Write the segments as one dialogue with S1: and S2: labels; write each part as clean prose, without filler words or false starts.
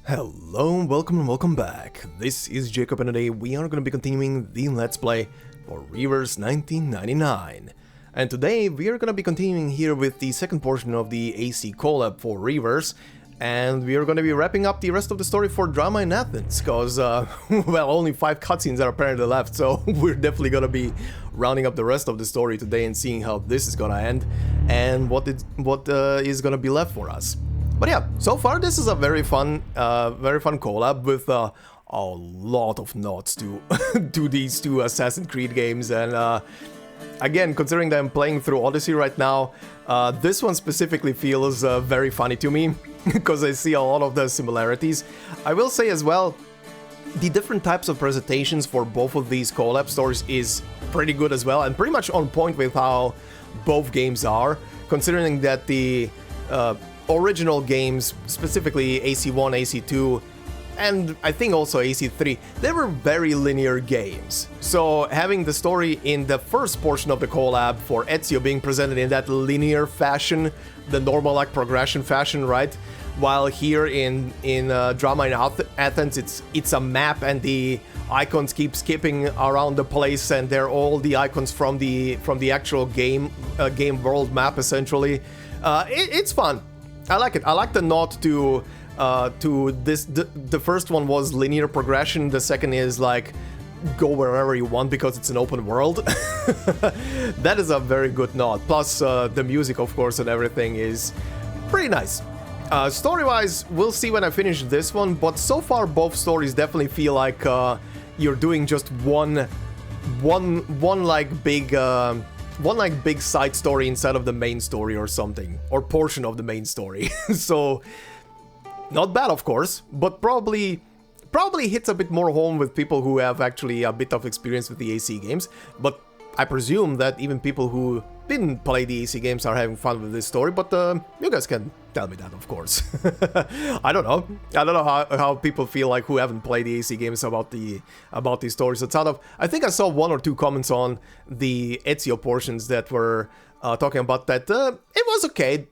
S1: Hello, welcome and welcome back. This is Jacob and today we are going to be continuing the Let's Play for Reverse 1999. And today we are going to be continuing here with the second portion of the AC collab for Reverse. And we are going to be wrapping up the rest of the story for Drama in Athens, because, well, only 5 cutscenes are apparently left, so we're definitely going to be rounding up the rest of the story today and seeing how this is going to end and what is going to be left for us. But yeah, so far this is a very fun collab with a lot of nods to to these two Assassin's Creed games, and again, considering that I'm playing through Odyssey right now, this one specifically feels very funny to me because I see a lot of the similarities. I will say as well, the different types of presentations for both of these collab stories is pretty good as well, and pretty much on point with how both games are, considering that the original games, specifically AC1, AC2, and I think also AC3, they were very linear games. So having the story in the first portion of the collab for Ezio being presented in that linear fashion, the normal like progression fashion, right? While here in Drama in Athens, it's a map and the icons keep skipping around the place, and they're all the icons from the actual game world map essentially. It's fun. I like it. I like the nod to this. The first one was linear progression. The second is like go wherever you want because it's an open world. That is a very good nod. Plus the music, of course, and everything is pretty nice. Story-wise, we'll see when I finish this one. But so far, both stories definitely feel like you're doing just one big side story instead of the main story or something, or portion of the main story. So not bad, of course, but probably hits a bit more home with people who have actually a bit of experience with the AC games. But I presume that even people who didn't play the AC games are having fun with this story, but you guys can tell me that, of course. I don't know how people feel like who haven't played the AC games about these stories. It's out of, I think I saw 1 or 2 comments on the Ezio portions that were talking about that it was okay,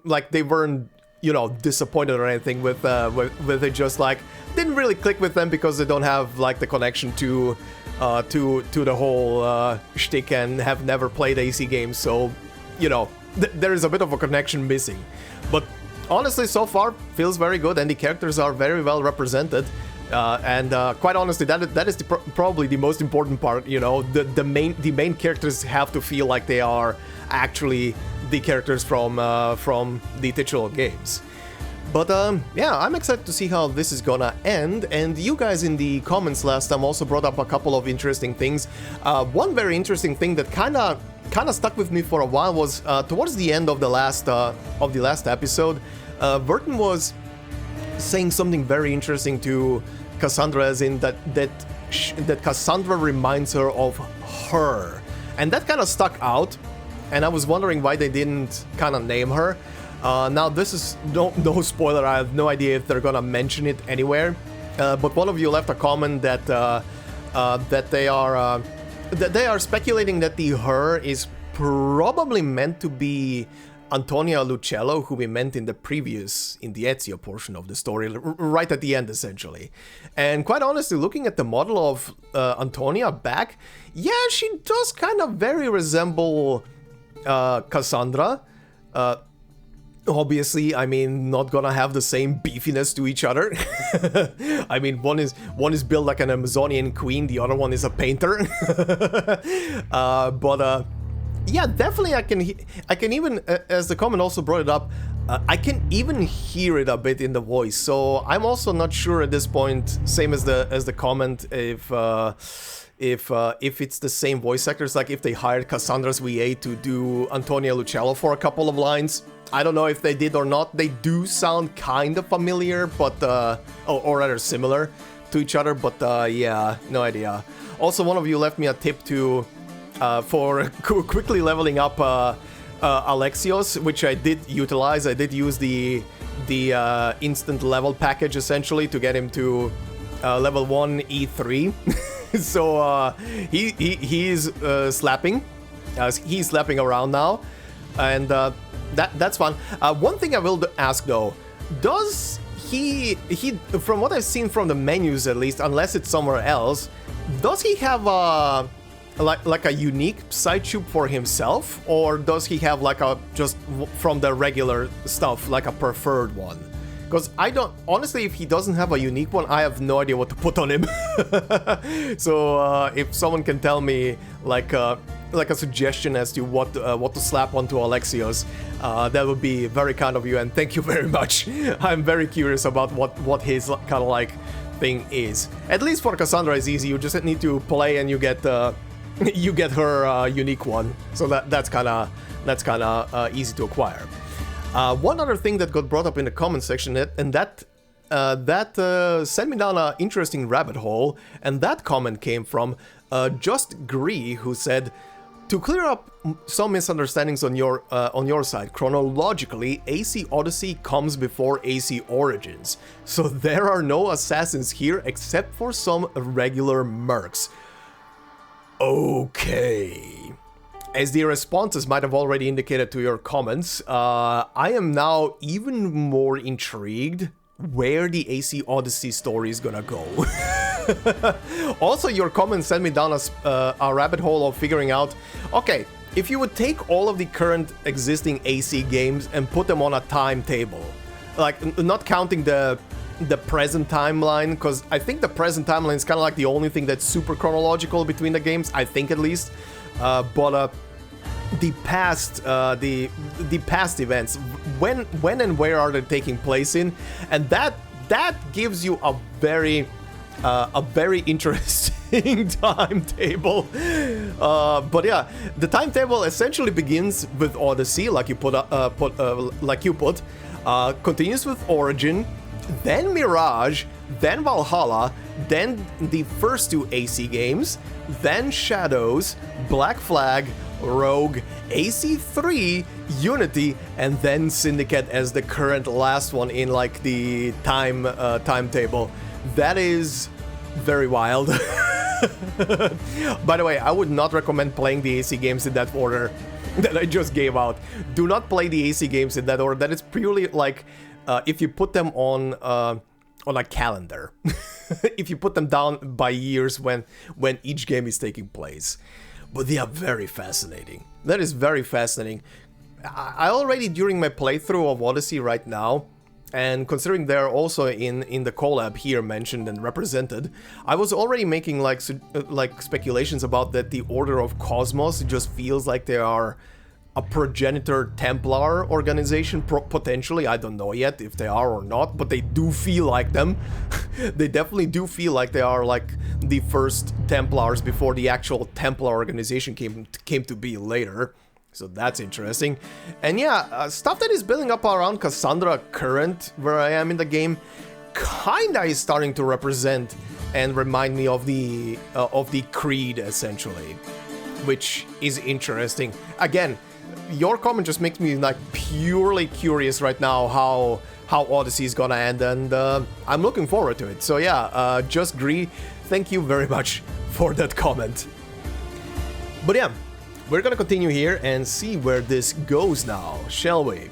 S1: like they weren't, you know, disappointed or anything with it, just like didn't really click with them because they don't have like the connection to the whole shtick and have never played AC games, so you know there is a bit of a connection missing. But honestly, so far feels very good, and the characters are very well represented. And quite honestly, that is probably the most important part. You know, the main characters have to feel like they are actually the characters from the titular games. But yeah, I'm excited to see how this is gonna end, and you guys in the comments last time also brought up a couple of interesting things. One very interesting thing that kinda stuck with me for a while was towards the end of the last episode, Vertin was saying something very interesting to Kassandra, as in that Kassandra reminds her of her, and that kind of stuck out. And I was wondering why they didn't kind of name her. Now this is no spoiler. I have no idea if they're gonna mention it anywhere. But one of you left a comment that they are speculating that the her is probably meant to be Antonia Lucello, who we meant in the Ezio portion of the story, right at the end, essentially. And quite honestly, looking at the model of Antonia back, yeah, she does kind of very resemble Kassandra. Obviously, I mean, not gonna have the same beefiness to each other. I mean, one is built like an Amazonian queen, the other one is a painter. But yeah, definitely I can even, as the comment also brought it up, I can even hear it a bit in the voice. So I'm also not sure at this point, same as the comment, if it's the same voice actors, like if they hired Cassandra's VA to do Antonia Lucello for a couple of lines. I don't know if they did or not. They do sound kind of familiar, but or rather similar to each other, but yeah, no idea. Also, one of you left me a tip to for quickly leveling up Alexios, which I did utilize. I did use the instant level package essentially to get him to level 1 E3. So he's slapping. He's slapping around now, and that's fun. One thing I will ask though, does from what I've seen from the menus at least, unless it's somewhere else, does he have like a unique side tube for himself, or does he have like a just from the regular stuff like a preferred one? Because I don't, honestly, if he doesn't have a unique one, I have no idea what to put on him. So if someone can tell me like a suggestion as to what to slap onto Alexios, that would be very kind of you, and thank you very much. I'm very curious about what his kind of like thing is. At least for Kassandra is easy. You just need to play and you get her unique one. So that's kind of easy to acquire. One other thing that got brought up in the comment section, and that sent me down an interesting rabbit hole, and that comment came from Just Gree, who said, to clear up some misunderstandings on your side, chronologically, AC Odyssey comes before AC Origins, so there are no assassins here except for some regular mercs. Okay. As the responses might have already indicated to your comments, I am now even more intrigued where the AC Odyssey story is gonna go. Also, your comments sent me down a rabbit hole of figuring out, okay, if you would take all of the current existing AC games and put them on a timetable, like not counting the present timeline, because I think the present timeline is kind of like the only thing that's super chronological between the games, I think at least. But the past events, when and where are they taking place in, and that gives you a very interesting timetable. But yeah, the timetable essentially begins with Odyssey, like you put, continues with Origin, then Mirage, then Valhalla, then the first two AC games, then Shadows, Black Flag, Rogue, AC3, Unity, and then Syndicate as the current last one in like the timetable. That is very wild. By the way, I would not recommend playing the AC games in that order that I just gave out. Do not play the AC games in that order. That is purely like if you put them on a calendar. If you put them down by years when each game is taking place. But they are very fascinating. That is very fascinating. I already, during my playthrough of Odyssey right now, and considering they're also in the collab here mentioned and represented, I was already making like speculations about that the Order of Cosmos just feels like they are a progenitor Templar organization, potentially. I don't know yet if they are or not, but they do feel like them. They definitely do feel like they are like the first Templars before the actual Templar organization came to be later. So that's interesting. And yeah, stuff that is building up around Kassandra current, where I am in the game, kinda is starting to represent and remind me of the Creed, essentially, which is interesting. Again, your comment just makes me like purely curious right now how Odyssey is gonna end, and I'm looking forward to it. So yeah, Just Gree, thank you very much for that comment. But yeah, we're gonna continue here and see where this goes now, shall we?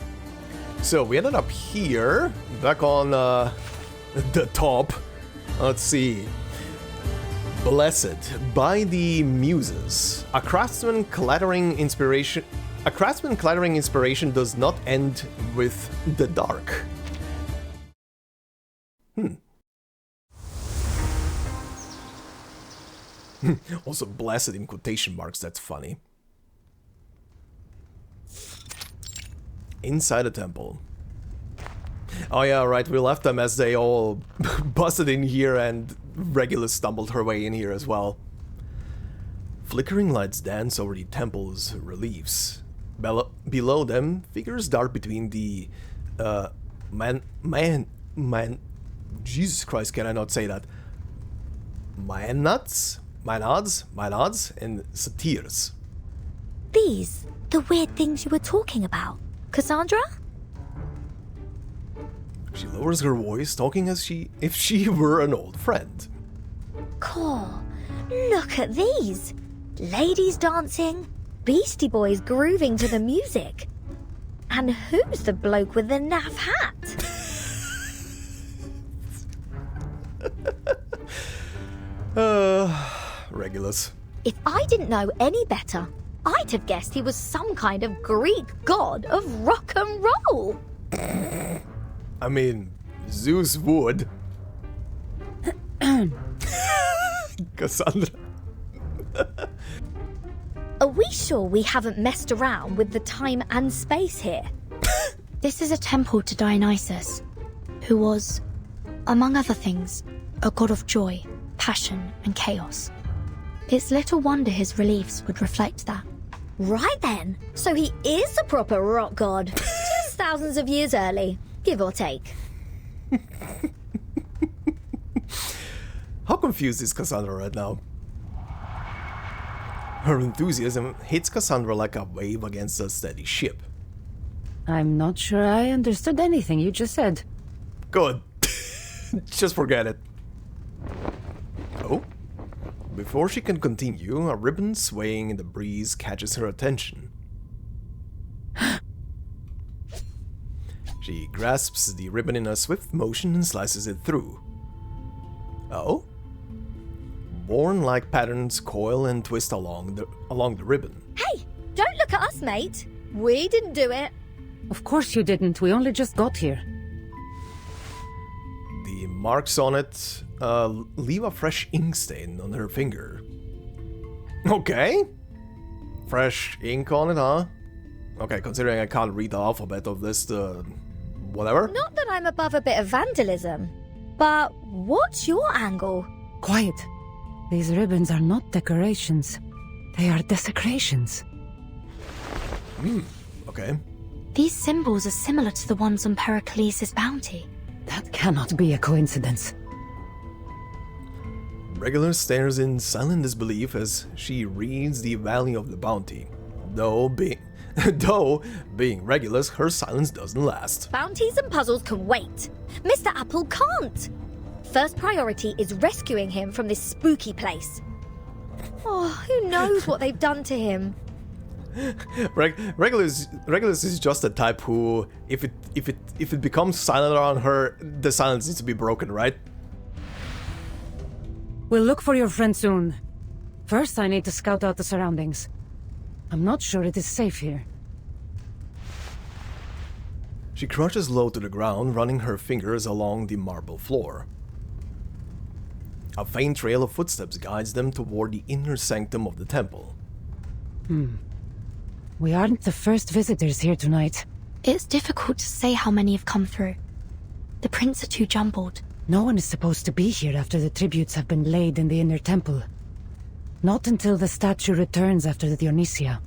S1: So we ended up here, back on the top. Let's see. Blessed by the Muses. A craftsman clattering inspiration does not end with the dark. Also blessed in quotation marks, that's funny. Inside a temple. Oh yeah, right, we left them as they all busted in here, and Regulus stumbled her way in here as well. Flickering lights dance over the temple's reliefs. Below them, figures dart between the Jesus Christ, can I not say that? Maenads, and satyrs.
S2: These, the weird things you were talking about, Kassandra?
S1: She lowers her voice, talking as if she were an old friend.
S2: Cool. Look at these. Ladies dancing, Beastie Boys grooving to the music. And who's the bloke with the naff hat?
S1: Regulus.
S2: If I didn't know any better, I'd have guessed he was some kind of Greek god of rock and roll.
S1: I mean, Zeus would. Kassandra.
S2: Are we sure we haven't messed around with the time and space here? This is a temple to Dionysus, who was, among other things, a god of joy, passion, and chaos. It's little wonder his reliefs would reflect that. Right then, so he is a proper rock god, just thousands of years early, give or take.
S1: How confused is Kassandra right now? Her enthusiasm hits Kassandra like a wave against a steady ship.
S3: I'm not sure I understood anything you just said.
S1: Good. Just forget it. Oh? Before she can continue, a ribbon swaying in the breeze catches her attention. She grasps the ribbon in a swift motion and slices it through. Oh? Worn-like patterns coil and twist along the ribbon.
S2: Hey, don't look at us, mate. We didn't do it.
S3: Of course you didn't, we only just got here.
S1: The marks on it leave a fresh ink stain on her finger. Okay. Fresh ink on it, huh? Okay, considering I can't read the alphabet of this, whatever.
S2: Not that I'm above a bit of vandalism, but what's your angle?
S3: Quiet. These ribbons are not decorations. They are desecrations.
S1: Okay.
S2: These symbols are similar to the ones on Pericles' bounty.
S3: That cannot be a coincidence.
S1: Regulus stares in silent disbelief as she reads the value of the bounty. Though being Regulus, her silence doesn't last.
S2: Bounties and puzzles can wait. Mr. Apple can't. First priority is rescuing him from this spooky place. Oh, who knows what they've done to him?
S1: Regulus is just a type who, if it becomes silent around her, the silence needs to be broken, right?
S3: We'll look for your friend soon. First, I need to scout out the surroundings. I'm not sure it is safe here.
S1: She crouches low to the ground, running her fingers along the marble floor. A faint trail of footsteps guides them toward the inner sanctum of the temple.
S3: We aren't the first visitors here tonight.
S2: It's difficult to say how many have come through. The prints are too jumbled.
S3: No one is supposed to be here after the tributes have been laid in the inner temple. Not until the statue returns after the Dionisia.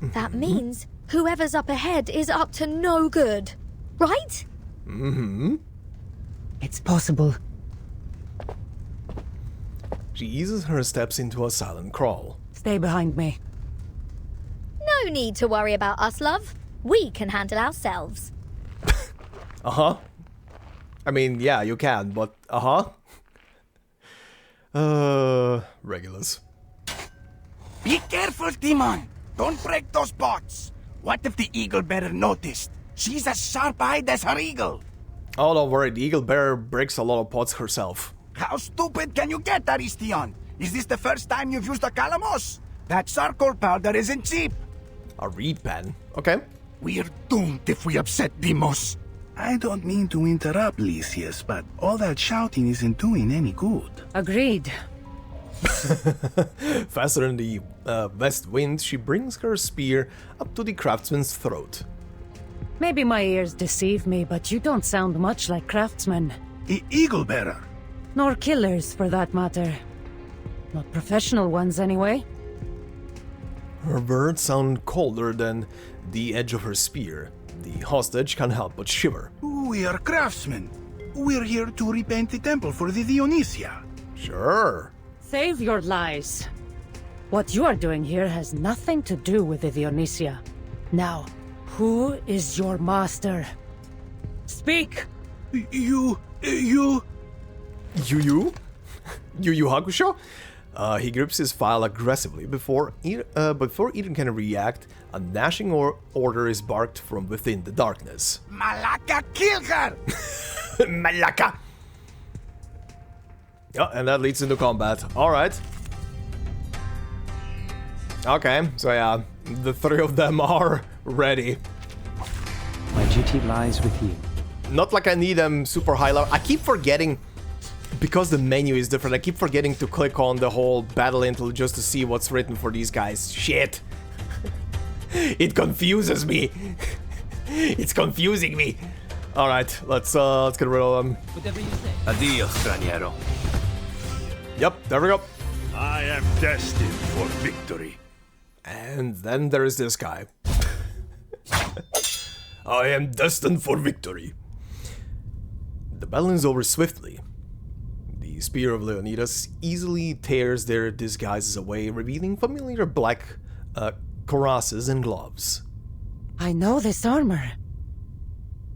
S2: That means whoever's up ahead is up to no good, right?
S3: It's possible.
S1: She eases her steps into a silent crawl.
S3: Stay behind me.
S2: No need to worry about us, love. We can handle ourselves.
S1: Uh-huh. I mean, yeah, you can, but Regulus.
S4: Be careful, Timon! Don't break those pots! What if the eagle bearer noticed? She's as sharp-eyed as her eagle!
S1: Oh, don't worry, the eagle bearer breaks a lot of pots herself.
S4: How stupid can you get, Aristion? Is this the first time you've used a calamos? That charcoal powder isn't cheap!
S1: A reed pen, okay.
S4: We're doomed if we upset DEIMOS.
S5: I don't mean to interrupt, Lysias, but all that shouting isn't doing any good.
S3: Agreed.
S1: Faster than the west wind, she brings her spear up to the craftsman's throat.
S3: Maybe my ears deceive me, but you don't sound much like craftsmen.
S5: Eagle bearer.
S3: Nor killers, for that matter. Not professional ones, anyway.
S1: Her words sound colder than the edge of her spear. The hostage can't help but shiver.
S5: We are craftsmen. We're here to repaint the temple for the Dionisia.
S1: Sure.
S3: Save your lies. What you are doing here has nothing to do with the Dionisia. Now, who is your master? Speak!
S1: Yu Yu Hakusho? He grips his file aggressively before Eden can react. A gnashing order is barked from within the darkness.
S4: Malaka, kill her!
S1: Malaka! Yeah, and that leads into combat. Alright. Okay, so yeah, the three of them are ready.
S6: My duty lies with you.
S1: Not like I need them super high level. I keep forgetting, because the menu is different, I keep forgetting to click on the whole battle intel just to see what's written for these guys. Shit. It confuses me. It's confusing me. Alright, let's get rid of them.
S7: Adios, straniero.
S1: Yep, there we go.
S8: I am destined for victory.
S1: And then there is this guy. I am destined for victory. The battle is over swiftly. The spear of Leonidas easily tears their disguises away, revealing familiar black cuirasses and gloves.
S3: I know this armor.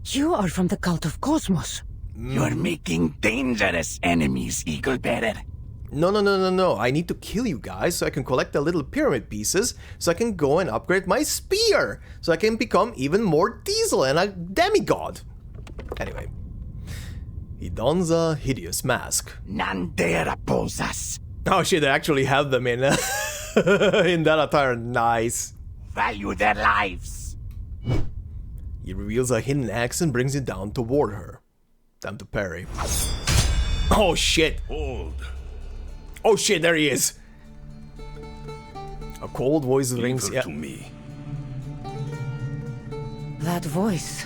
S3: You are from the cult of Cosmos.
S4: You're making dangerous enemies, Eagle Bearer.
S1: No. I need to kill you guys so I can collect the little pyramid pieces so I can go and upgrade my spear so I can become even more diesel and a demigod. Anyway, he dons a hideous mask.
S4: None dare oppose us.
S1: Oh shit, they actually have them in, in that attire. Nice.
S4: Value their lives.
S1: He reveals a hidden axe and brings it down toward her. Time to parry. Oh shit.
S8: Hold.
S1: Oh shit, there he is. A cold voice rings.
S8: To me.
S3: That voice.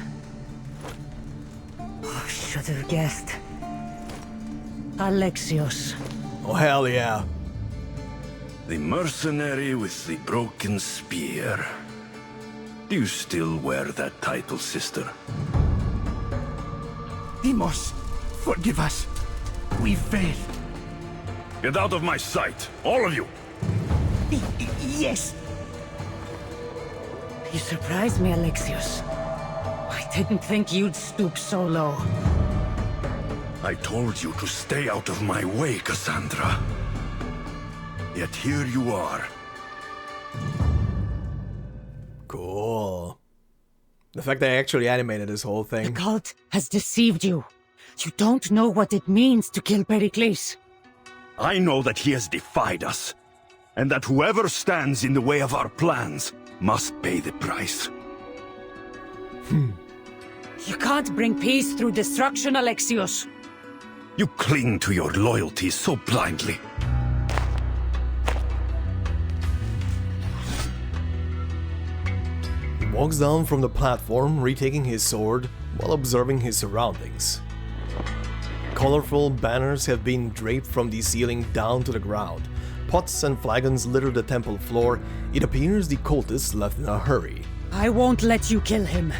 S3: Oh, should have guessed. Alexios.
S1: Oh hell yeah.
S8: The mercenary with the broken spear. Do you still wear that title, sister?
S4: DEIMOS, forgive us. We failed.
S8: Get out of my sight, all of you!
S4: Yes.
S3: You surprised me, Alexios. I didn't think you'd stoop so low.
S8: I told you to stay out of my way, Kassandra. Yet here you are.
S1: Cool. The fact that I actually animated this whole
S3: The
S1: thing.
S3: cult has deceived you. You don't know what it means to kill Pericles.
S8: I know that he has defied us, and that whoever stands in the way of our plans must pay the price.
S3: You can't bring peace through destruction, Alexios.
S8: You cling to your loyalty so blindly.
S1: He walks down from the platform, retaking his sword while observing his surroundings. Colorful banners have been draped from the ceiling down to the ground. Pots and flagons litter the temple floor. It appears the cultists left in a hurry.
S3: I won't let you kill him.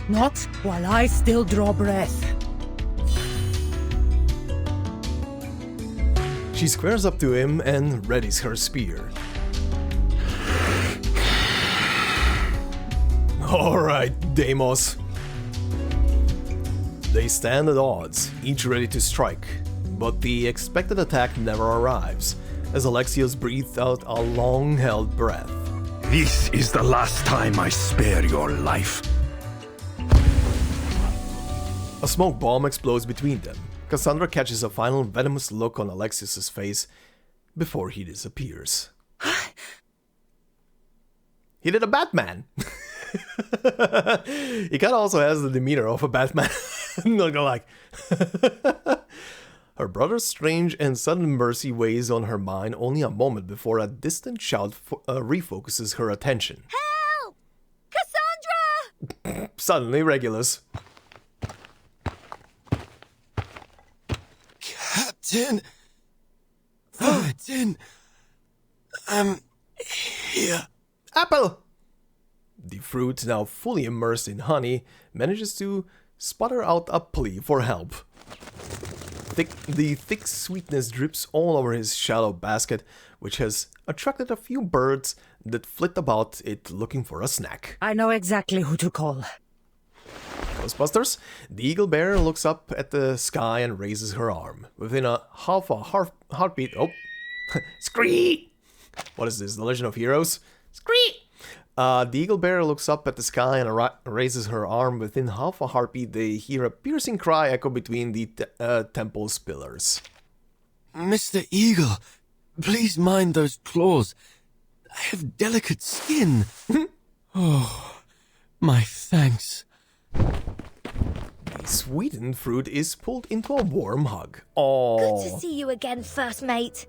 S3: Not while I still draw breath.
S1: She squares up to him and readies her spear. Alright, DEIMOS. They stand at odds, each ready to strike, but the expected attack never arrives, as Alexios breathes out a long-held breath.
S8: This is the last time I spare your life.
S1: A smoke bomb explodes between them. Kassandra catches a final venomous look on Alexios' face before he disappears. He did a Batman! He kinda also has the demeanor of a Batman. Not gonna lie. Her brother's strange and sudden mercy weighs on her mind only a moment before a distant shout refocuses her attention.
S2: Help! Kassandra!
S1: Suddenly Regulus.
S9: Captain Vertin, I'm here.
S1: Apple! The fruit, now fully immersed in honey, manages to sputter out a plea for help. The thick sweetness drips all over his shallow basket, which has attracted a few birds that flit about it looking for a snack.
S3: I know exactly who to call.
S1: Ghostbusters, the eagle bear looks up at the sky and raises her arm. Within a heartbeat, oh, scree! What is this, the Legend of Heroes? Scree! The eagle bear looks up at the sky and raises her arm. Within half a heartbeat, they hear a piercing cry echo between the temple's pillars.
S9: Mr. Eagle, please mind those claws. I have delicate skin. Oh, my thanks.
S1: The sweetened fruit is pulled into a warm hug. Aww.
S2: Good to see you again, first mate.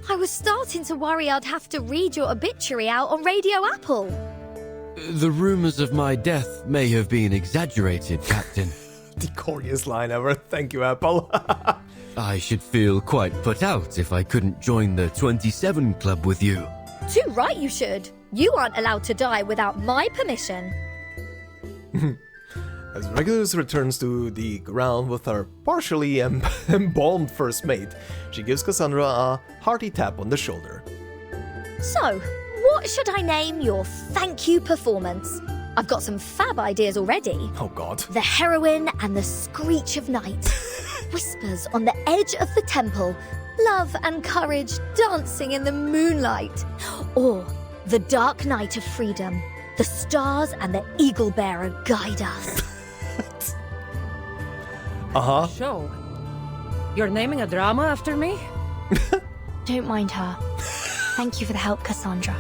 S2: I was starting to worry I'd have to read your obituary out on Radio Apple.
S9: The rumors of my death may have been exaggerated, Captain.
S1: The corniest line ever. Thank you, Apple.
S9: I should feel quite put out if I couldn't join the 27 Club with you.
S2: Too right you should. You aren't allowed to die without my permission.
S1: As Regulus returns to the ground with her partially embalmed first mate, she gives Kassandra a hearty tap on the shoulder.
S2: So, what should I name your thank you performance? I've got some fab ideas already.
S1: Oh god.
S2: The Heroine and the Screech of Night. Whispers on the edge of the temple. Love and courage dancing in the moonlight. Or the Dark Night of Freedom. The stars and the Eagle Bearer guide us.
S1: Uh-huh.
S3: Show. You're naming a drama after me?
S2: Don't mind her. Thank you for the help, Kassandra.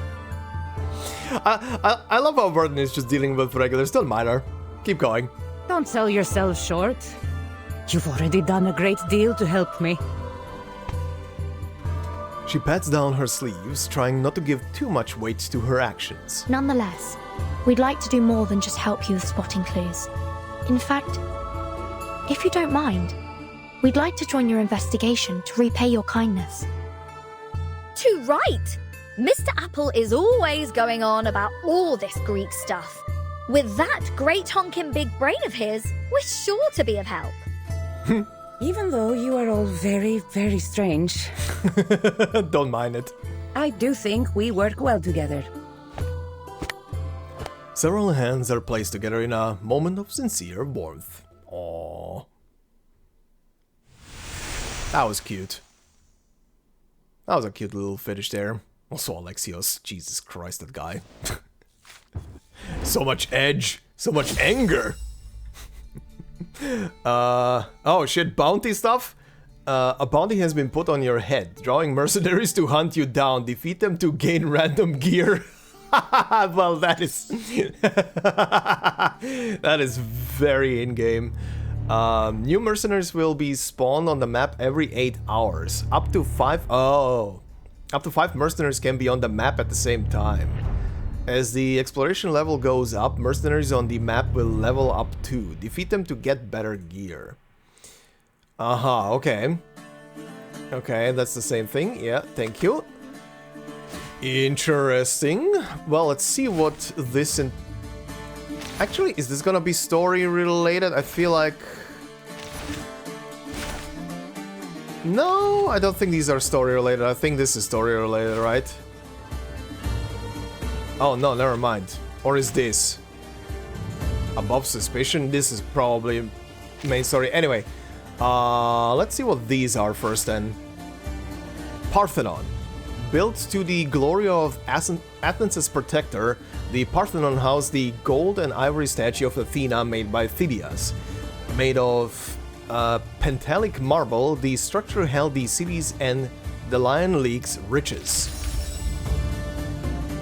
S1: I love how Vertin is just dealing with regulars. Don't mind her. Keep going.
S3: Don't sell yourself short. You've already done a great deal to help me.
S1: She pats down her sleeves, trying not to give too much weight to her actions.
S2: Nonetheless, we'd like to do more than just help you with spotting clues. In fact, if you don't mind, we'd like to join your investigation to repay your kindness. Too right! Mr. Apple is always going on about all this Greek stuff. With that great honking big brain of his, we're sure to be of help.
S3: Even though you are all very, very strange,
S1: Don't mind it.
S3: I do think we work well together.
S1: Several hands are placed together in a moment of sincere warmth. Aww. That was cute. That was a cute little fetish there. Also Alexios. Jesus Christ, that guy. So much edge. So much anger. Oh shit, bounty stuff? A bounty has been put on your head, drawing mercenaries to hunt you down, defeat them to gain random gear. Well, that is... that is very in-game. New mercenaries will be spawned on the map every 8 hours. Up to 5... Oh. Up to 5 mercenaries can be on the map at the same time. As the exploration level goes up, mercenaries on the map will level up too. Defeat them to get better gear. Okay. Okay, that's the same thing. Yeah, thank you. Interesting. Well, let's see what this... Actually, is this gonna be story related? I feel like... No, I don't think these are story related. I think this is story related, right? Oh, no, never mind. Or is this? Above suspicion? This is probably main story. Anyway, let's see what these are first then. Parthenon. Built to the glory of Athens' protector, the Parthenon housed the gold and ivory statue of Athena made by Phidias. Made of pentalic marble, the structure held the city's and the Lion League's riches.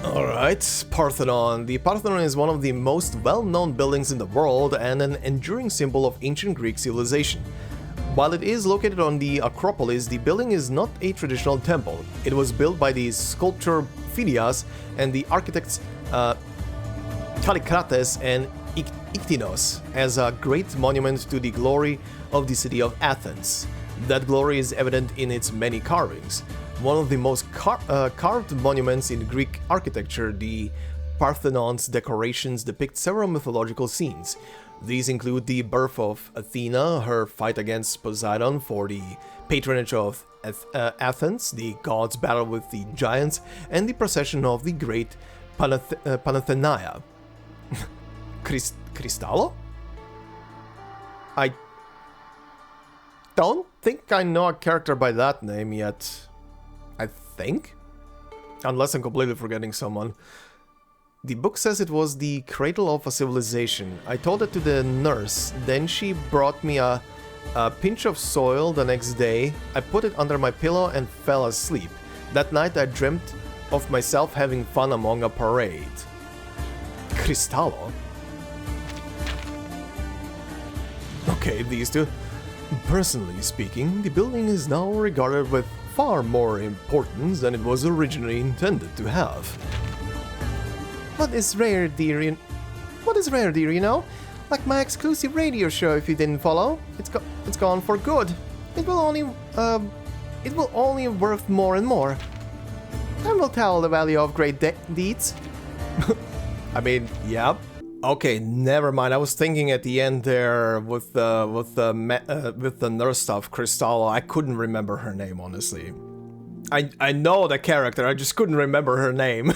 S1: Alright, Parthenon. The Parthenon is one of the most well-known buildings in the world and an enduring symbol of ancient Greek civilization. While it is located on the Acropolis, the building is not a traditional temple. It was built by the sculptor Phidias and the architects Kallikrates and Iktinos as a great monument to the glory of the city of Athens. That glory is evident in its many carvings. One of the most carved monuments in Greek architecture, the Parthenon's decorations depict several mythological scenes. These include the birth of Athena, her fight against Poseidon for the patronage of Athens, the gods' battle with the giants, and the procession of the great Panathenaia. Cristallo? I don't think I know a character by that name yet. I think? Unless I'm completely forgetting someone. The book says it was the cradle of a civilization. I told it to the nurse, then she brought me a pinch of soil the next day. I put it under my pillow and fell asleep. That night I dreamt of myself having fun among a parade. Cristallo? Okay, these two. Personally speaking, the building is now regarded with far more importance than it was originally intended to have. What is rare, dear, you know? Like my exclusive radio show, if you didn't follow. It's gone for good. It will only worth more and more. Time will tell the value of great deeds. I mean, yeah. Okay, never mind. I was thinking at the end there with the nurse stuff, Cristallo. I couldn't remember her name, honestly. I know the character. I just couldn't remember her name.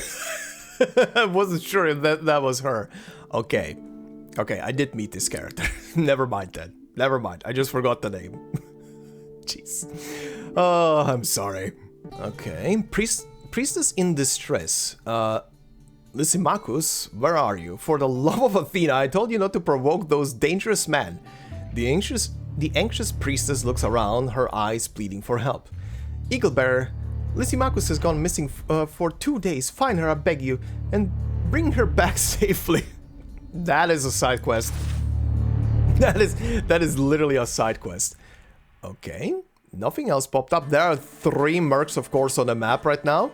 S1: I wasn't sure if that was her. Okay, I did meet this character. Never mind then. Never mind. I just forgot the name. Jeez. Oh, I'm sorry. Okay, priestess in distress. Lysimachus, where are you? For the love of Athena, I told you not to provoke those dangerous men. The anxious priestess looks around, her eyes pleading for help. Eaglebearer, Lysimachus has gone missing for 2 days. Find her, I beg you, and bring her back safely. That is a side quest. That is literally a side quest. Okay, nothing else popped up. There are 3 mercs, of course, on the map right now.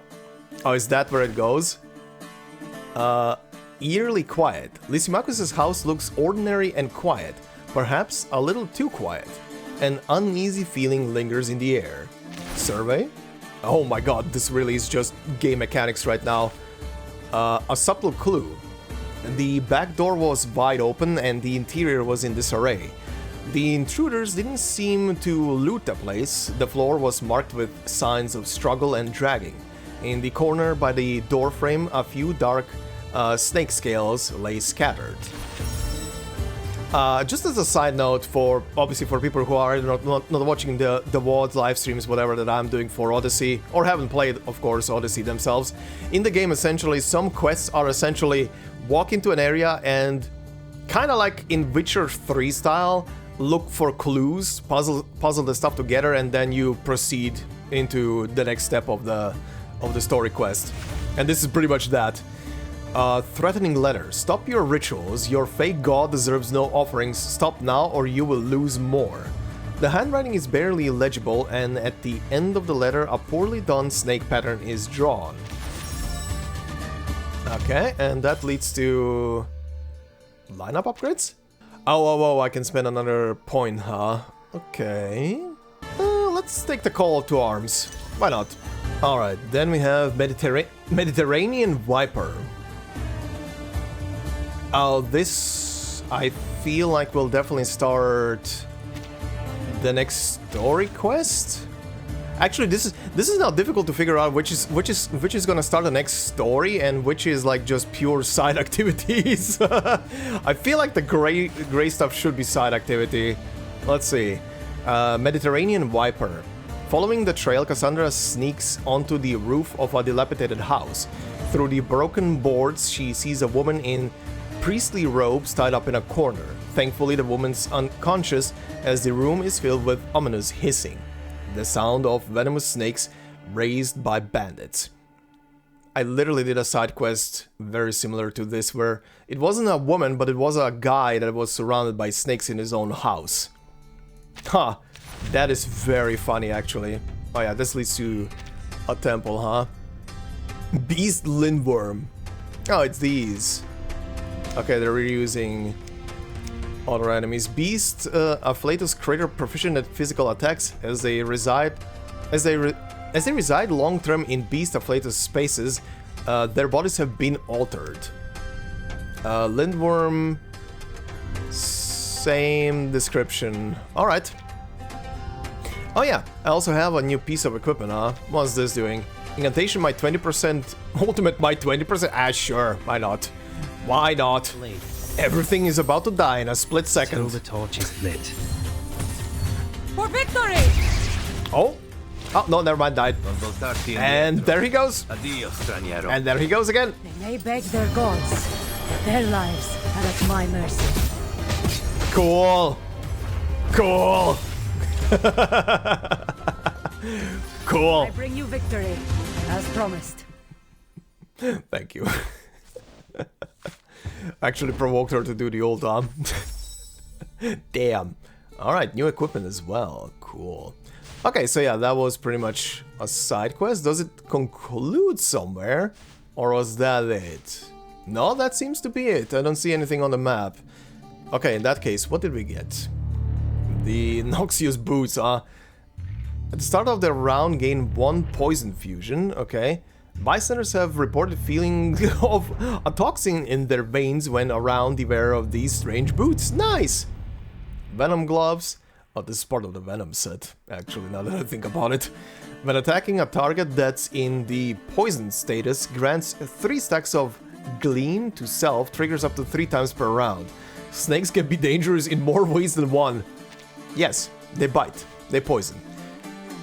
S1: Oh, is that where it goes? Eerily quiet. Lysimachus' house looks ordinary and quiet, perhaps a little too quiet. An uneasy feeling lingers in the air. Survey? Oh my god, this really is just game mechanics right now. A subtle clue. The back door was wide open and the interior was in disarray. The intruders didn't seem to loot the place. The floor was marked with signs of struggle and dragging. In the corner by the doorframe, a few dark snake scales lay scattered. Just as a side note, obviously for people who are not watching the VOD live streams, whatever that I'm doing for Odyssey, or haven't played, of course, Odyssey themselves, in the game essentially some quests are essentially walk into an area and kind of like in Witcher 3 style, look for clues, puzzle the stuff together, and then you proceed into the next step of the story quest. And this is pretty much that. Threatening letter. Stop your rituals. Your fake god deserves no offerings. Stop now or you will lose more. The handwriting is barely legible, and at the end of the letter a poorly done snake pattern is drawn. Okay, and that leads to lineup upgrades? Oh, I can spend another point, huh? Okay. Let's take the call to arms. Why not? Alright, then we have Mediterranean Viper. This, I feel like will definitely start the next story quest. Actually, this is not difficult to figure out which is gonna start the next story and which is like just pure side activities. I feel like the gray stuff should be side activity. Let's see. Mediterranean Viper. Following the trail, Kassandra sneaks onto the roof of a dilapidated house. Through the broken boards, she sees a woman in priestly robes tied up in a corner. Thankfully, the woman's unconscious as the room is filled with ominous hissing. The sound of venomous snakes raised by bandits. I literally did a side quest very similar to this where it wasn't a woman, but it was a guy that was surrounded by snakes in his own house. Ha! That is very funny, actually. Oh yeah, this leads to a temple, huh? Beast Lindworm. Oh, it's these. Okay, they're reusing other enemies. Beast, Afflatus creator proficient at physical attacks as they reside long-term in Beast Afflatus spaces. Their bodies have been altered. Lindworm, same description. All right. Oh yeah, I also have a new piece of equipment, huh? What's this doing? Incantation might 20%, ultimate might 20%. Ah, sure, why not? Why not? Everything is about to die in a split second.
S6: Till the torch is lit.
S3: For victory!
S1: Oh, no, never mind, died. And there he goes. And there he goes again.
S3: They may beg their gods, but their lives are at my mercy.
S1: Cool. Cool. Cool.
S3: I bring you victory, as promised.
S1: Thank you. Actually provoked her to do the old Damn. Alright, new equipment as well. Cool. Okay, so yeah, that was pretty much a side quest. Does it conclude somewhere? Or was that it? No, that seems to be it. I don't see anything on the map. Okay, in that case, what did we get? The Alexios boots, At the start of the round, gain 1 poison fusion, okay. Bystanders have reported feeling of a toxin in their veins when around the wearer of these strange boots. Nice! Venom gloves. Oh, this is part of the Venom set, actually, now that I think about it. When attacking a target that's in the poison status, grants 3 stacks of Glean to self, triggers up to 3 times per round. Snakes can be dangerous in more ways than one. Yes, they bite, they poison.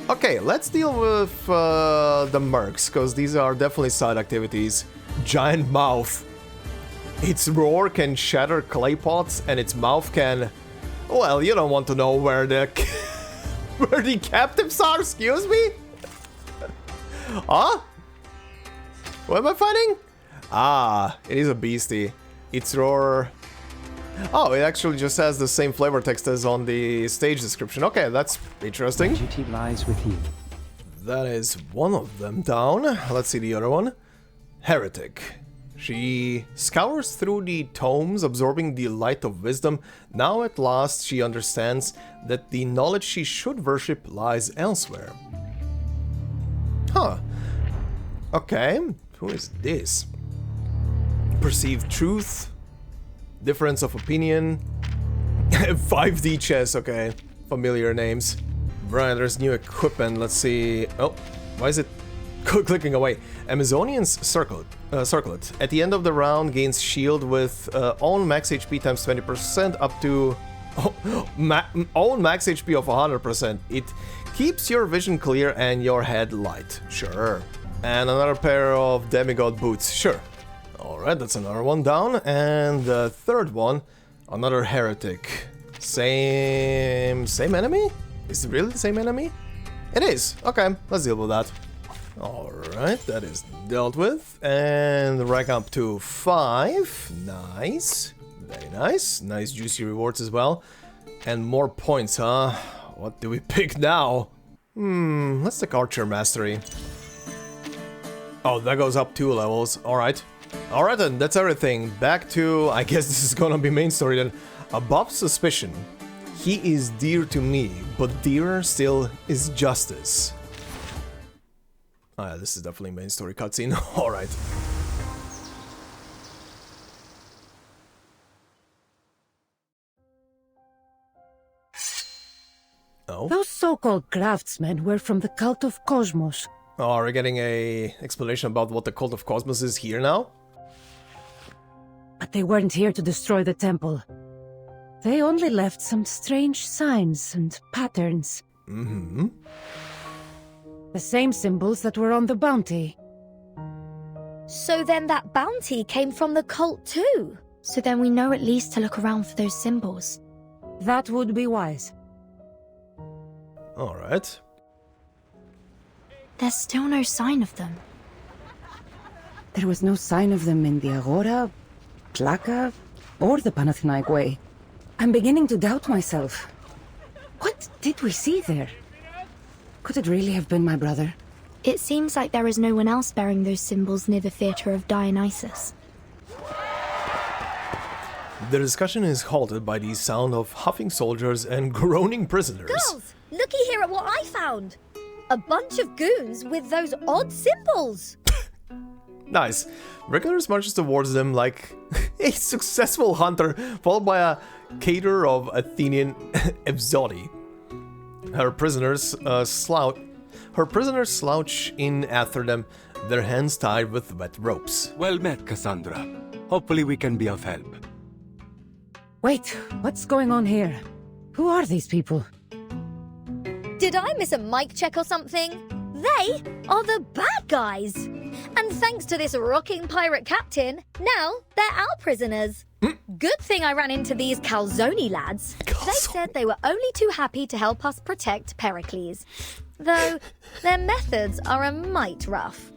S1: Okay, let's deal with the mercs, because these are definitely side activities. Giant mouth. Its roar can shatter clay pots, and its mouth can... Well, you don't want to know where the... where the captives are, excuse me? Huh? What am I fighting? Ah, it is a beastie. Its roar... Oh, it actually just has the same flavor text as on the stage description. Okay, that's interesting.
S6: My duty lies with you.
S1: That is one of them down. Let's see the other one. Heretic. She scours through the tomes, absorbing the light of wisdom. Now at last she understands that the knowledge she should worship lies elsewhere. Huh. Okay, who is this? Perceived truth. Difference of opinion. 5D chess, okay. Familiar names. Right, there's new equipment. Let's see. Oh, why is it clicking away? Amazonian's circlet. At the end of the round, gains shield with own max HP times 20% up to own max HP of 100%. It keeps your vision clear and your head light. Sure. And another pair of demigod boots. Sure. Alright, that's another one down. And the third one, another heretic. Same enemy? Is it really the same enemy? It is. Okay, let's deal with that. Alright, that is dealt with. And rank up to 5. Nice. Very nice. Nice juicy rewards as well. And more points, huh? What do we pick now? Let's take Archer Mastery. Oh, that goes up 2 levels. Alright. Alright then, that's everything. Back to, I guess this is gonna be main story then. Above suspicion. He is dear to me, but dearer still is justice. Oh yeah, this is definitely main story cutscene. Alright. Oh?
S3: Those so-called craftsmen were from the cult of Cosmos.
S1: Oh, are we getting a explanation about what the cult of Cosmos is here now?
S3: But they weren't here to destroy the temple. They only left some strange signs and patterns.
S1: Mm-hmm.
S3: The same symbols that were on the bounty.
S2: So then that bounty came from the cult too? So then we know at least to look around for those symbols.
S3: That would be wise.
S1: Alright.
S2: There's still no sign of them.
S3: There was no sign of them in the Agora, Plaka, or the Panathinaik Way. I'm beginning to doubt myself. What did we see there? Could it really have been my brother?
S2: It seems like there is no one else bearing those symbols near the theatre of Dionysus.
S1: The discussion is halted by the sound of huffing soldiers and groaning prisoners.
S2: Girls, looky here at what I found! A bunch of goons with those odd symbols!
S1: Nice. Regulars marches towards them like a successful hunter, followed by a caterer of Athenian Evzodi. Her prisoners slouch in after them, their hands tied with wet ropes.
S7: Well met, Kassandra. Hopefully we can be of help.
S3: Wait, what's going on here? Who are these people?
S2: Did I miss a mic check or something? They are the bad guys! And thanks to this rocking pirate captain, now they're our prisoners. Good thing I ran into these Calzoni lads. They said they were only too happy to help us protect Pericles. Though, their methods are a mite rough.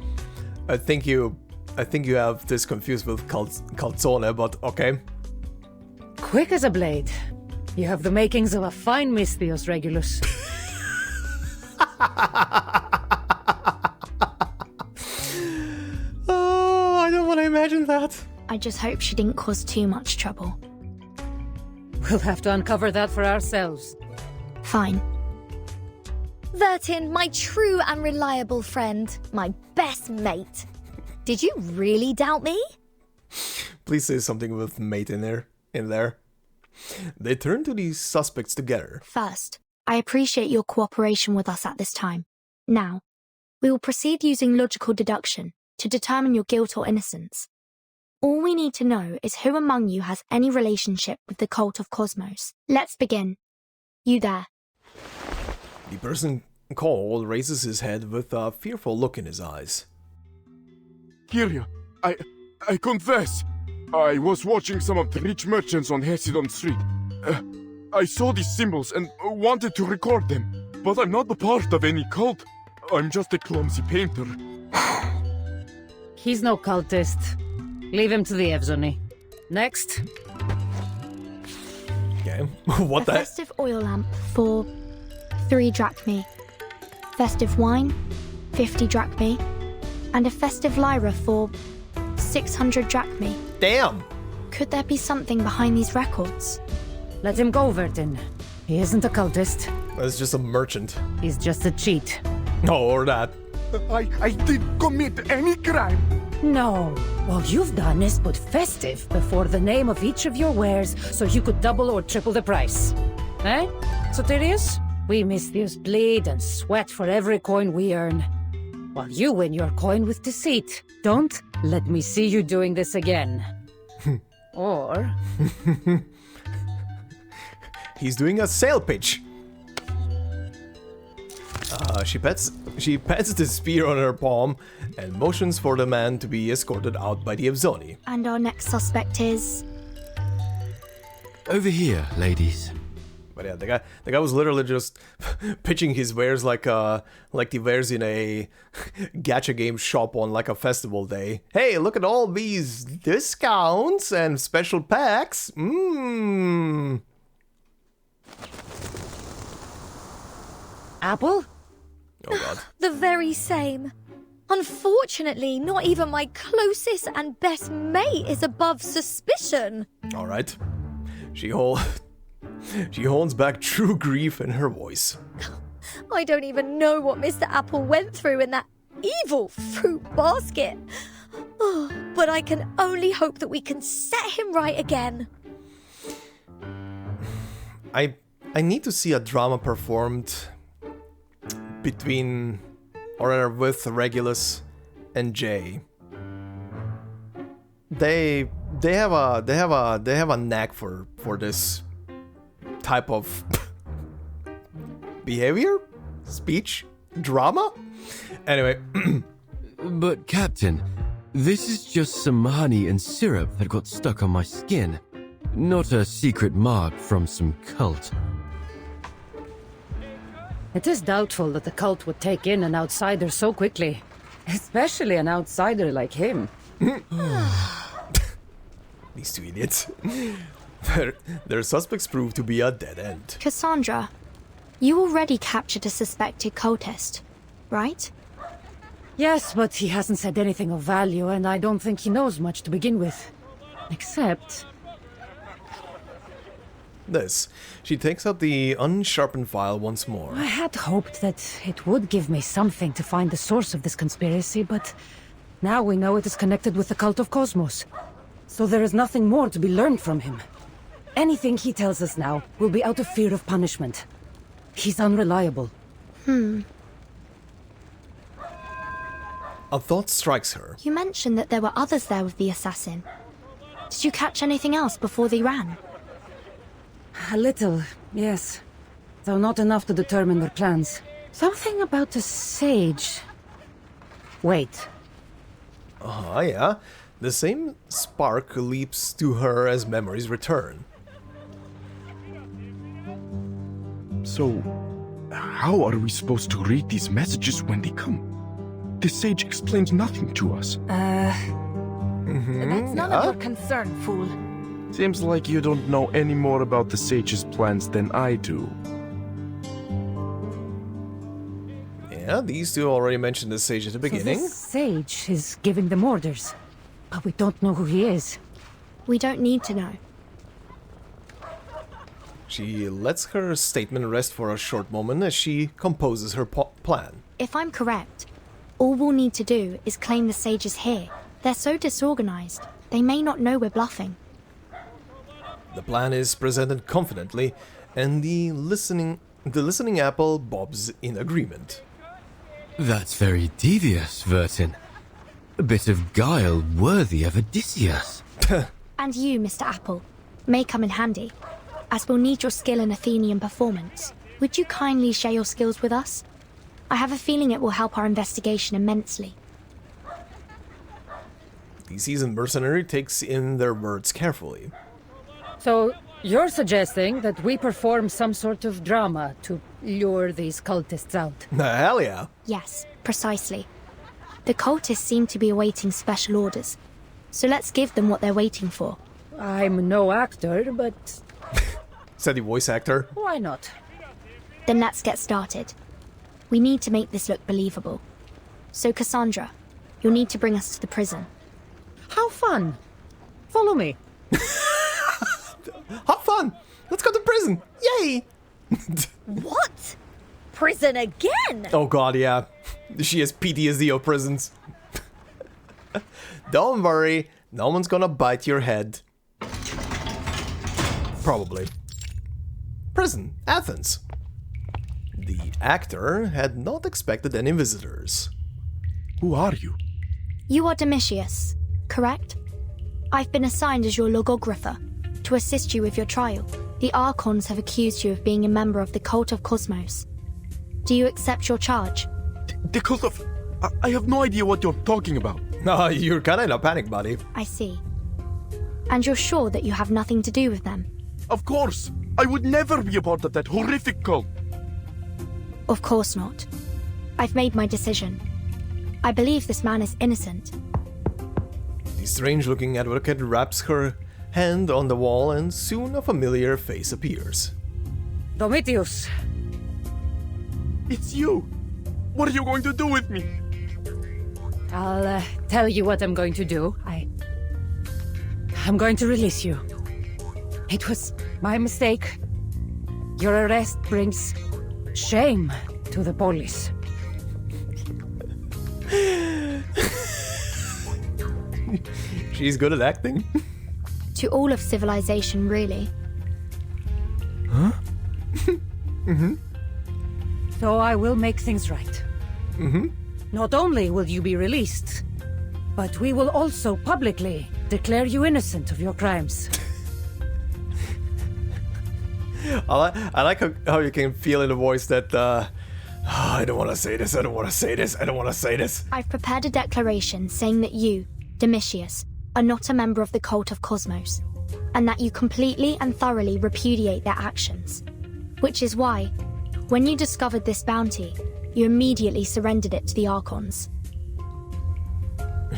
S1: I think you I think you have this confused with calzone, but okay.
S3: Quick as a blade. You have the makings of a fine Misthios Regulus.
S1: Oh, I don't want to imagine that.
S2: I just hope she didn't cause too much trouble.
S3: We'll have to uncover that for ourselves.
S2: Fine. Vertin, my true and reliable friend, my best mate. Did you really doubt me?
S1: Please say something with mate in there. They turn to these suspects together.
S2: First, I appreciate your cooperation with us at this time. Now, we will proceed using logical deduction to determine your guilt or innocence. All we need to know is who among you has any relationship with the cult of Cosmos. Let's begin. You there.
S1: The person called raises his head with a fearful look in his eyes.
S10: Kyria, I confess, I was watching some of the rich merchants on Hesidon Street. I saw these symbols and wanted to record them, but I'm not a part of any cult. I'm just a clumsy painter.
S3: He's no cultist. Leave him to the Evzoni. Next.
S1: Okay, what the?
S2: A festive oil lamp for 3 drachmae. Festive wine, 50 drachmae. And a festive lyra for 600 drachmae.
S1: Damn!
S2: Could there be something behind these records?
S3: Let him go, Vertin. He isn't a cultist.
S1: That's just a merchant.
S3: He's just a cheat.
S1: Oh, or that.
S10: I didn't commit any crime.
S3: No. All you've done is put festive before the name of each of your wares so you could double or triple the price. Eh? Soterius? We Misthios bleed and sweat for every coin we earn. While you win your coin with deceit. Don't let me see you doing this again. Or...
S1: He's doing a sale pitch. She pats the spear on her palm and motions for the man to be escorted out by the Evzoni.
S2: And our next suspect is...
S9: Over here, ladies.
S1: But yeah, the guy was literally just pitching his wares like the wares in a gacha game shop on like a festival day. Hey, look at all these discounts and special packs.
S3: Apple?
S1: Oh god.
S2: The very same. Unfortunately, not even my closest and best mate is above suspicion.
S1: Alright. She holds back true grief in her voice.
S2: I don't even know what Mr. Apple went through in that evil fruit basket. Oh, but I can only hope that we can set him right again.
S1: I need to see a drama performed between, or rather with, Regulus and Jay. They have a knack for this type of behavior, speech, drama. Anyway,
S9: But Captain, this is just some honey and syrup that got stuck on my skin. Not a secret mark from some cult.
S3: It is doubtful that the cult would take in an outsider so quickly. Especially an outsider like him.
S1: these two idiots. Their suspects prove to be a dead end.
S2: Kassandra, you already captured a suspected cultist, right?
S3: Yes, but he hasn't said anything of value, and I don't think he knows much to begin with. Except...
S1: This. She takes out the unsharpened file once more.
S3: I had hoped that it would give me something to find the source of this conspiracy, but now we know it is connected with the cult of Cosmos. So there is nothing more to be learned from him. Anything he tells us now will be out of fear of punishment. He's unreliable.
S1: A thought strikes her.
S2: You mentioned that there were others there with the assassin. Did you catch anything else before they ran?
S3: A little, yes. Though not enough to determine their plans. Something about a sage. Wait.
S1: Yeah. The same spark leaps to her as memories return.
S10: So, how are we supposed to read these messages when they come? The sage explains nothing to us.
S3: That's none of your concern, fool.
S10: Seems like you don't know any more about the sage's plans than I do.
S1: Yeah, these two already mentioned the sage at the beginning.
S3: So this sage is giving them orders, but we don't know who he is.
S2: We don't need to know.
S1: She lets her statement rest for a short moment as she composes her plan.
S2: If I'm correct, all we'll need to do is claim the sage is here. They're so disorganized, they may not know we're bluffing.
S1: The plan is presented confidently, and the listening apple bobs in agreement.
S9: That's very devious, Vertin. A bit of guile worthy of Odysseus.
S2: And you, Mr. Apple, may come in handy, as we'll need your skill in Athenian performance. Would you kindly share your skills with us? I have a feeling it will help our investigation immensely.
S1: The seasoned mercenary takes in their words carefully.
S3: So, you're suggesting that we perform some sort of drama to lure these cultists out?
S1: Hell yeah.
S2: Yes, precisely. The cultists seem to be awaiting special orders, so let's give them what they're waiting for.
S3: I'm no actor, but
S1: Said the voice actor.
S3: why not?
S2: Then let's get started. We need to make this look believable. So Kassandra, you'll need to bring us to the prison.
S3: How fun! Follow me.
S1: Have fun! Let's go to prison! Yay!
S11: What? Prison again?
S1: Oh god, yeah. She has PTSD of prisons. Don't worry, no one's gonna bite your head. Probably. Prison, Athens. The actor had not expected any visitors.
S10: Who are you?
S2: You are Dionisia, correct? I've been assigned as your logographer to assist you with your trial. The Archons have accused you of being a member of the cult of Cosmos. Do you accept your charge?
S10: The cult of... I have no idea what you're talking about.
S1: No, you're kinda in a panic, buddy.
S2: I see. And you're sure that you have nothing to do with them?
S10: Of course! I would never be a part of that horrific cult!
S2: Of course not. I've made my decision. I believe this man is innocent.
S1: The strange-looking advocate wraps her hand on the wall and soon a familiar face appears.
S3: Domitius.
S10: It's you! What are you going to do with me?
S3: I'll tell you what I'm going to do. I'm going to release you. It was my mistake. Your arrest brings shame to the police.
S1: She's good at acting.
S2: To all of civilization, really.
S1: Huh?
S3: So I will make things right. Not only will you be released, but we will also publicly declare you innocent of your crimes.
S1: I like how you can feel in the voice that, I don't want to say this, I don't want to say this, I don't want to say this.
S2: I've prepared a declaration saying that you, Dionisia, are not a member of the cult of Cosmos, and that you completely and thoroughly repudiate their actions. Which is why, when you discovered this bounty, you immediately surrendered it to the Archons.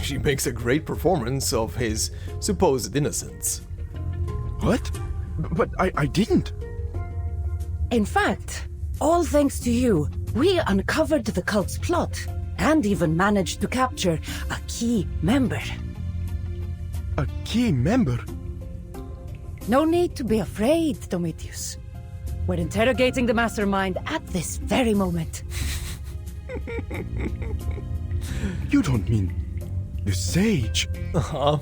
S1: She makes a great performance of his supposed innocence.
S10: What? But I didn't.
S3: In fact, all thanks to you, we uncovered the cult's plot and even managed to capture a key member.
S10: A key member?
S3: No need to be afraid, Domitius. We're interrogating the mastermind at this very moment.
S10: You don't mean the sage?
S1: Uh-huh.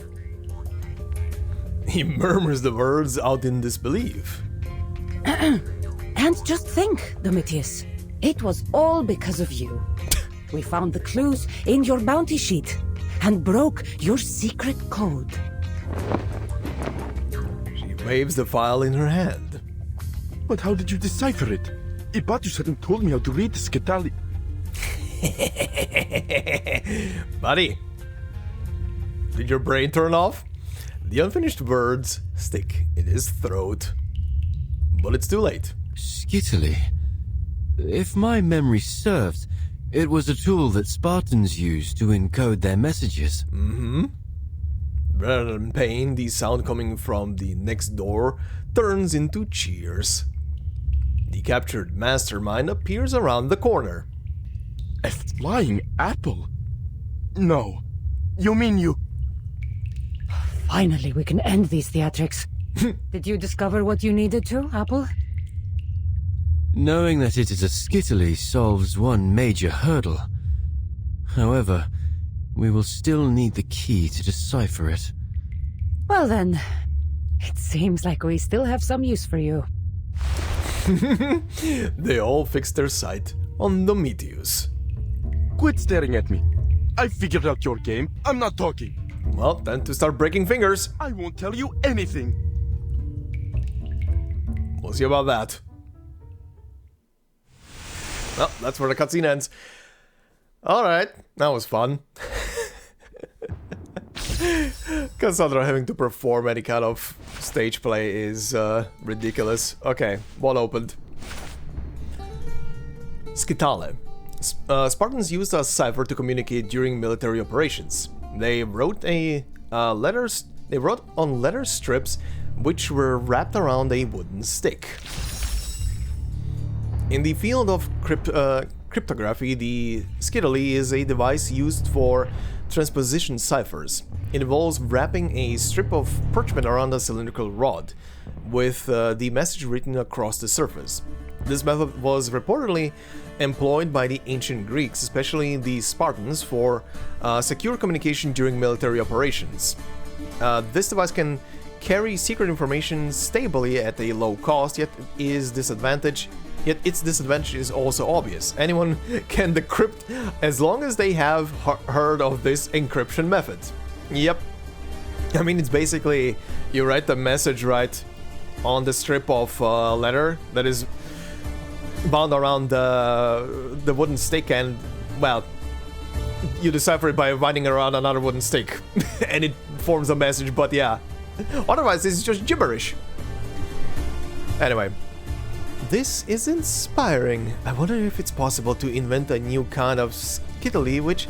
S1: He murmurs the words out in disbelief.
S3: And just think, Domitius, it was all because of you. We found the clues in your bounty sheet and broke your secret code.
S1: She waves the file in her hand.
S10: But how did you decipher it? Ibatius hadn't told me how to read the Scatali.
S1: Buddy, did your brain turn off? The unfinished words stick in his throat. But it's too late.
S9: Skittily. If my memory serves, it was a tool that Spartans used to encode their messages.
S1: Rather than pain, the sound coming from the next door turns into cheers. The captured mastermind appears around the corner.
S10: A flying apple? No. You mean you...
S3: Finally, we can end these theatrics. Did you discover what you needed to, Apple?
S9: Knowing that it is a skittily solves one major hurdle. However, we will still need the key to decipher it.
S3: Well then, it seems like we still have some use for you.
S1: They all fix their sight on Domitius.
S10: Quit staring at me. I figured out your game. I'm not talking.
S1: Well, time to start breaking fingers.
S10: I won't tell you anything.
S1: We'll see about that. Well, that's where the cutscene ends. Alright, that was fun. Kassandra having to perform any kind of stage play is ridiculous. Okay, one opened. Skitale. Spartans used a cipher to communicate during military operations. They wrote on letter strips which were wrapped around a wooden stick. In the field of cryptography, the skittily is a device used for transposition ciphers. It involves wrapping a strip of parchment around a cylindrical rod, with the message written across the surface. This method was reportedly employed by the ancient Greeks, especially the Spartans, for secure communication during military operations. This device can carry secret information stably at a low cost, yet its disadvantage is also obvious. Anyone can decrypt as long as they have heard of this encryption method. Yep. I mean, it's basically you write the message right on the strip of letter that is bound around the wooden stick, and, well, you decipher it by winding around another wooden stick and it forms a message, but yeah. Otherwise, this is just gibberish. Anyway. This is inspiring. I wonder if it's possible to invent a new kind of skittily which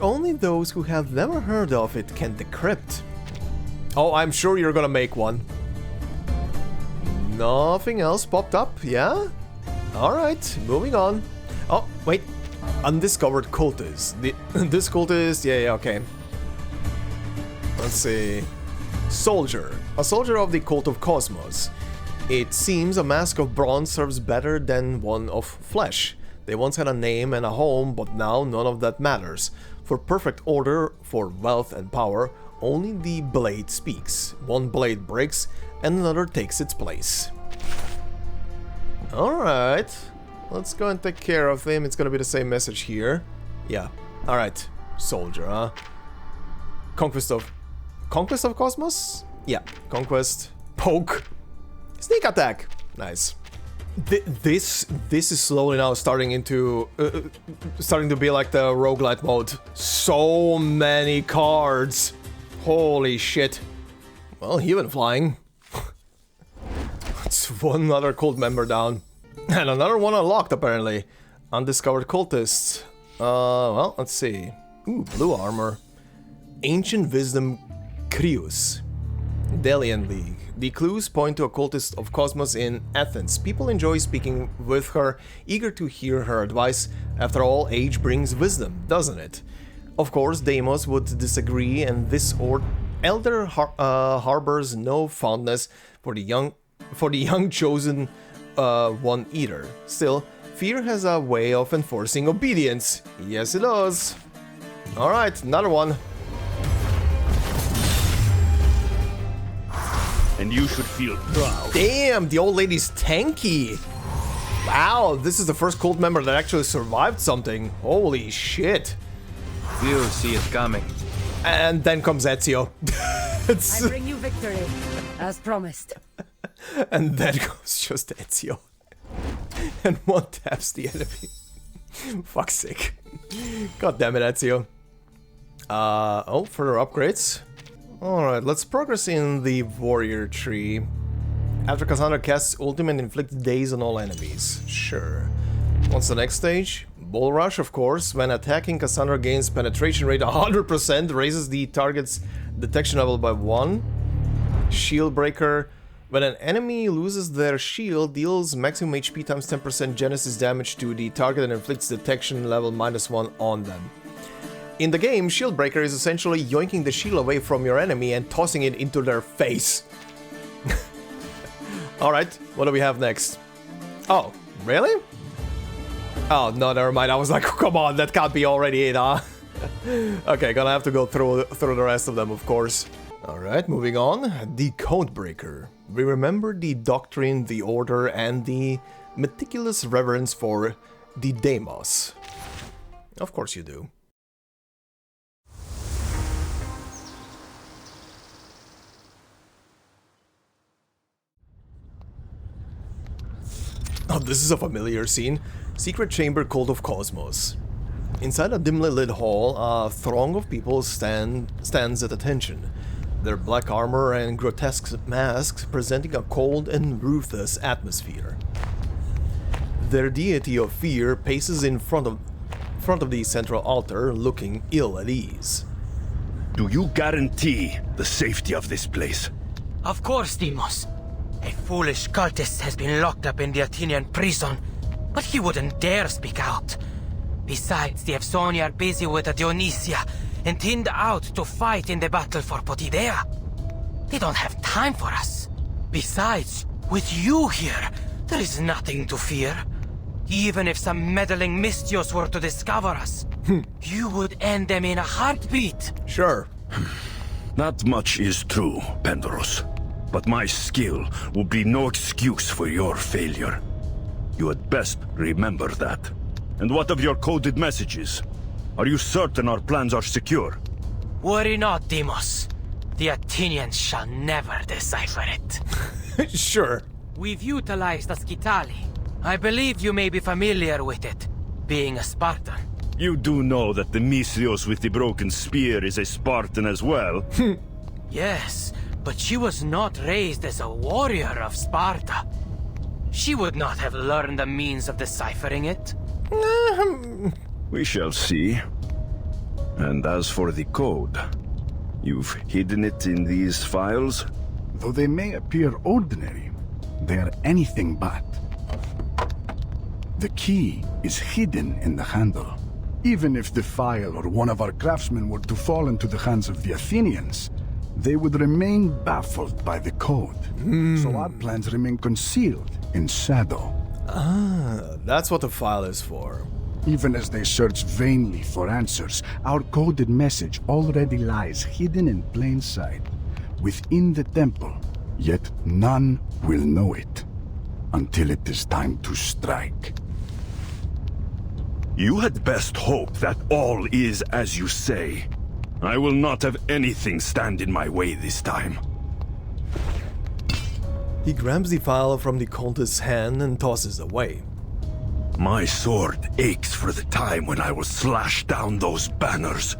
S1: only those who have never heard of it can decrypt. Oh, I'm sure you're gonna make one. Nothing else popped up, yeah? Alright, moving on. Oh, wait. Undiscovered cultist. This cultist, yeah, okay. Let's see. Soldier. A soldier of the cult of Cosmos. It seems a mask of bronze serves better than one of flesh. They once had a name and a home, but now none of that matters. For perfect order, for wealth and power, only the blade speaks. One blade breaks, and another takes its place. Alright. Let's go and take care of him. It's gonna be the same message here. Yeah. Alright. Soldier, huh? Conquest of Cosmos? Yeah. Conquest. Poke. Sneak attack. Nice. This is slowly now starting to be like the roguelite mode. So many cards. Holy shit. Well, he went flying. It's one other cult member down. And another one unlocked, apparently. Undiscovered cultists. Well, let's see. Ooh, blue armor. Ancient Wisdom Krius. Delian League. The clues point to a cultist of Cosmos in Athens. People enjoy speaking with her, eager to hear her advice. After all, age brings wisdom, doesn't it? Of course, DEIMOS would disagree, and this elder harbors no fondness for the young chosen one either. Still, fear has a way of enforcing obedience. Yes, it does. Alright, another one.
S8: And you should feel proud.
S1: Damn, the old lady's tanky. Wow, this is the first cult member that actually survived something. Holy shit.
S6: You see it coming.
S1: And then comes Ezio.
S3: I bring you victory, as promised.
S1: And then goes just Ezio. And one taps the enemy. Fuck's sake. God damn it, Ezio. Oh, further upgrades. Alright, let's progress in the warrior tree. After Kassandra casts ultimate, inflict daze on all enemies. Sure. What's the next stage? Bull Rush, of course. When attacking, Kassandra gains penetration rate 100%, raises the target's detection level by 1. Shield Breaker. When an enemy loses their shield, deals maximum HP times 10% Genesis damage to the target and inflicts detection level -1 on them. In the game, Shield Breaker is essentially yoinking the shield away from your enemy and tossing it into their face. Alright, what do we have next? Oh, really? Oh, no, never mind. I was like, come on, that can't be already it, huh? Okay, gonna have to go through the rest of them, of course. Alright, moving on. The Codebreaker. We remember the doctrine, the order, and the meticulous reverence for the DEIMOS. Of course you do. Oh, this is a familiar scene. Secret chamber cult of Cosmos. Inside a dimly lit hall, a throng of people stands at attention. Their black armor and grotesque masks presenting a cold and ruthless atmosphere. Their deity of fear paces in front of the central altar, looking ill at ease.
S8: Do you guarantee the safety of this place?
S12: Of course, Deimos. A foolish cultist has been locked up in the Athenian prison, but he wouldn't dare speak out. Besides, the Evsoni are busy with the Dionisia and thinned out to fight in the battle for Potidea. They don't have time for us. Besides, with you here, there is nothing to fear. Even if some meddling Mystios were to discover us, you would end them in a heartbeat.
S1: Sure.
S8: Not much is true, Pendaros. But my skill will be no excuse for your failure. You had best remember that. And what of your coded messages? Are you certain our plans are secure?
S12: Worry not, Deimos. The Athenians shall never decipher it.
S1: Sure.
S12: We've utilized the Scitali. I believe you may be familiar with it, being a Spartan.
S8: You do know that the Mystios with the broken spear is a Spartan as well?
S12: Yes, but she was not raised as a warrior of Sparta. She would not have learned the means of deciphering it.
S8: We shall see. And as for the code, you've hidden it in these files?
S5: Though they may appear ordinary, they are anything but. The key is hidden in the handle. Even if the file or one of our craftsmen were to fall into the hands of the Athenians, they would remain baffled by the code. So our plans remain concealed in shadow.
S1: Ah, that's what the file is for.
S5: Even as they search vainly for answers, our coded message already lies hidden in plain sight, within the temple. Yet none will know it, until it is time to strike.
S8: You had best hope that all is as you say. I will not have anything stand in my way this time.
S1: He grabs the file from the cultist's hand and tosses it away.
S8: My sword aches for the time when I will slash down those banners.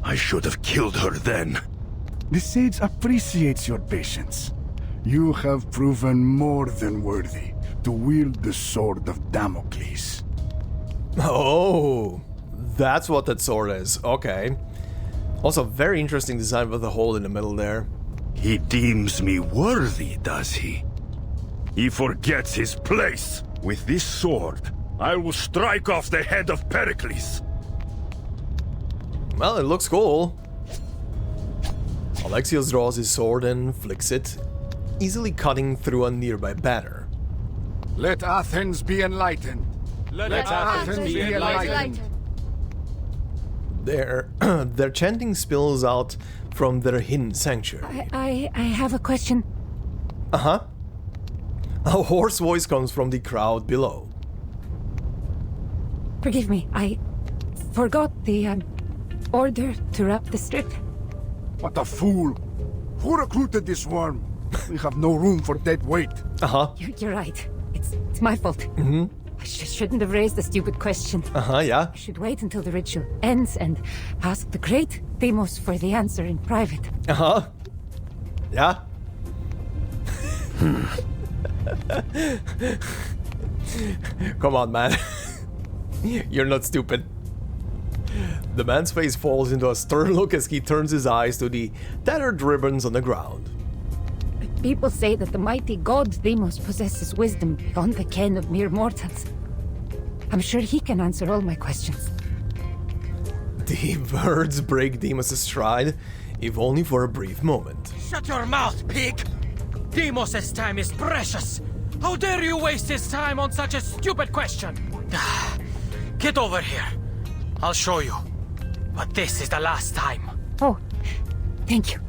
S8: I should have killed her then.
S5: The sage appreciates your patience. You have proven more than worthy to wield the sword of Damocles.
S1: Oh, that's what that sword is. Okay. Also, very interesting design with the hole in the middle there.
S8: He deems me worthy, does he? He forgets his place. With this sword, I will strike off the head of Pericles.
S1: Well, it looks cool. Alexios draws his sword and flicks it, easily cutting through a nearby banner.
S10: Let Athens be enlightened. Let Athens be enlightened.
S1: Their chanting spills out from their hidden sanctuary.
S3: I have a question.
S1: Uh-huh. A hoarse voice comes from the crowd below.
S3: Forgive me, I forgot the order to wrap the strip.
S5: What a fool! Who recruited this worm? We have no room for dead weight.
S1: Uh-huh.
S3: You're right. It's my fault.
S1: Mm-hmm.
S3: I shouldn't have raised the stupid question.
S1: Uh-huh, yeah.
S3: I should wait until the ritual ends and ask the great Deimos for the answer in private.
S1: Uh-huh. Yeah.
S3: Hmm.
S1: Come on, man. You're not stupid. The man's face falls into a stern look as he turns his eyes to the tattered ribbons on the ground.
S3: People say that the mighty god DEIMOS possesses wisdom beyond the ken of mere mortals. I'm sure he can answer all my questions.
S1: The words break DEIMOS' stride, if only for a brief moment.
S12: Shut your mouth, pig! DEIMOS' time is precious! How dare you waste his time on such a stupid question? Get over here. I'll show you. But this is the last time.
S3: Oh, thank you.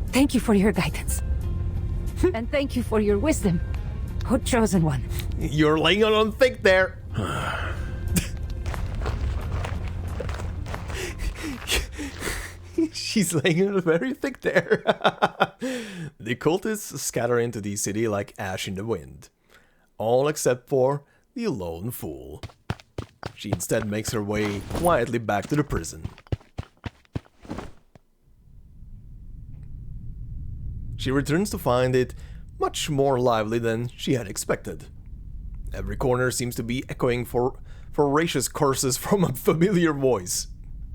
S3: Thank you for your guidance. And thank you for your wisdom, O chosen one.
S1: You're laying it on thick there. She's laying it very thick there. The cultists scatter into the city like ash in the wind. All except for the lone fool. She instead makes her way quietly back to the prison. She returns to find it much more lively than she had expected. Every corner seems to be echoing for voracious curses from a familiar voice.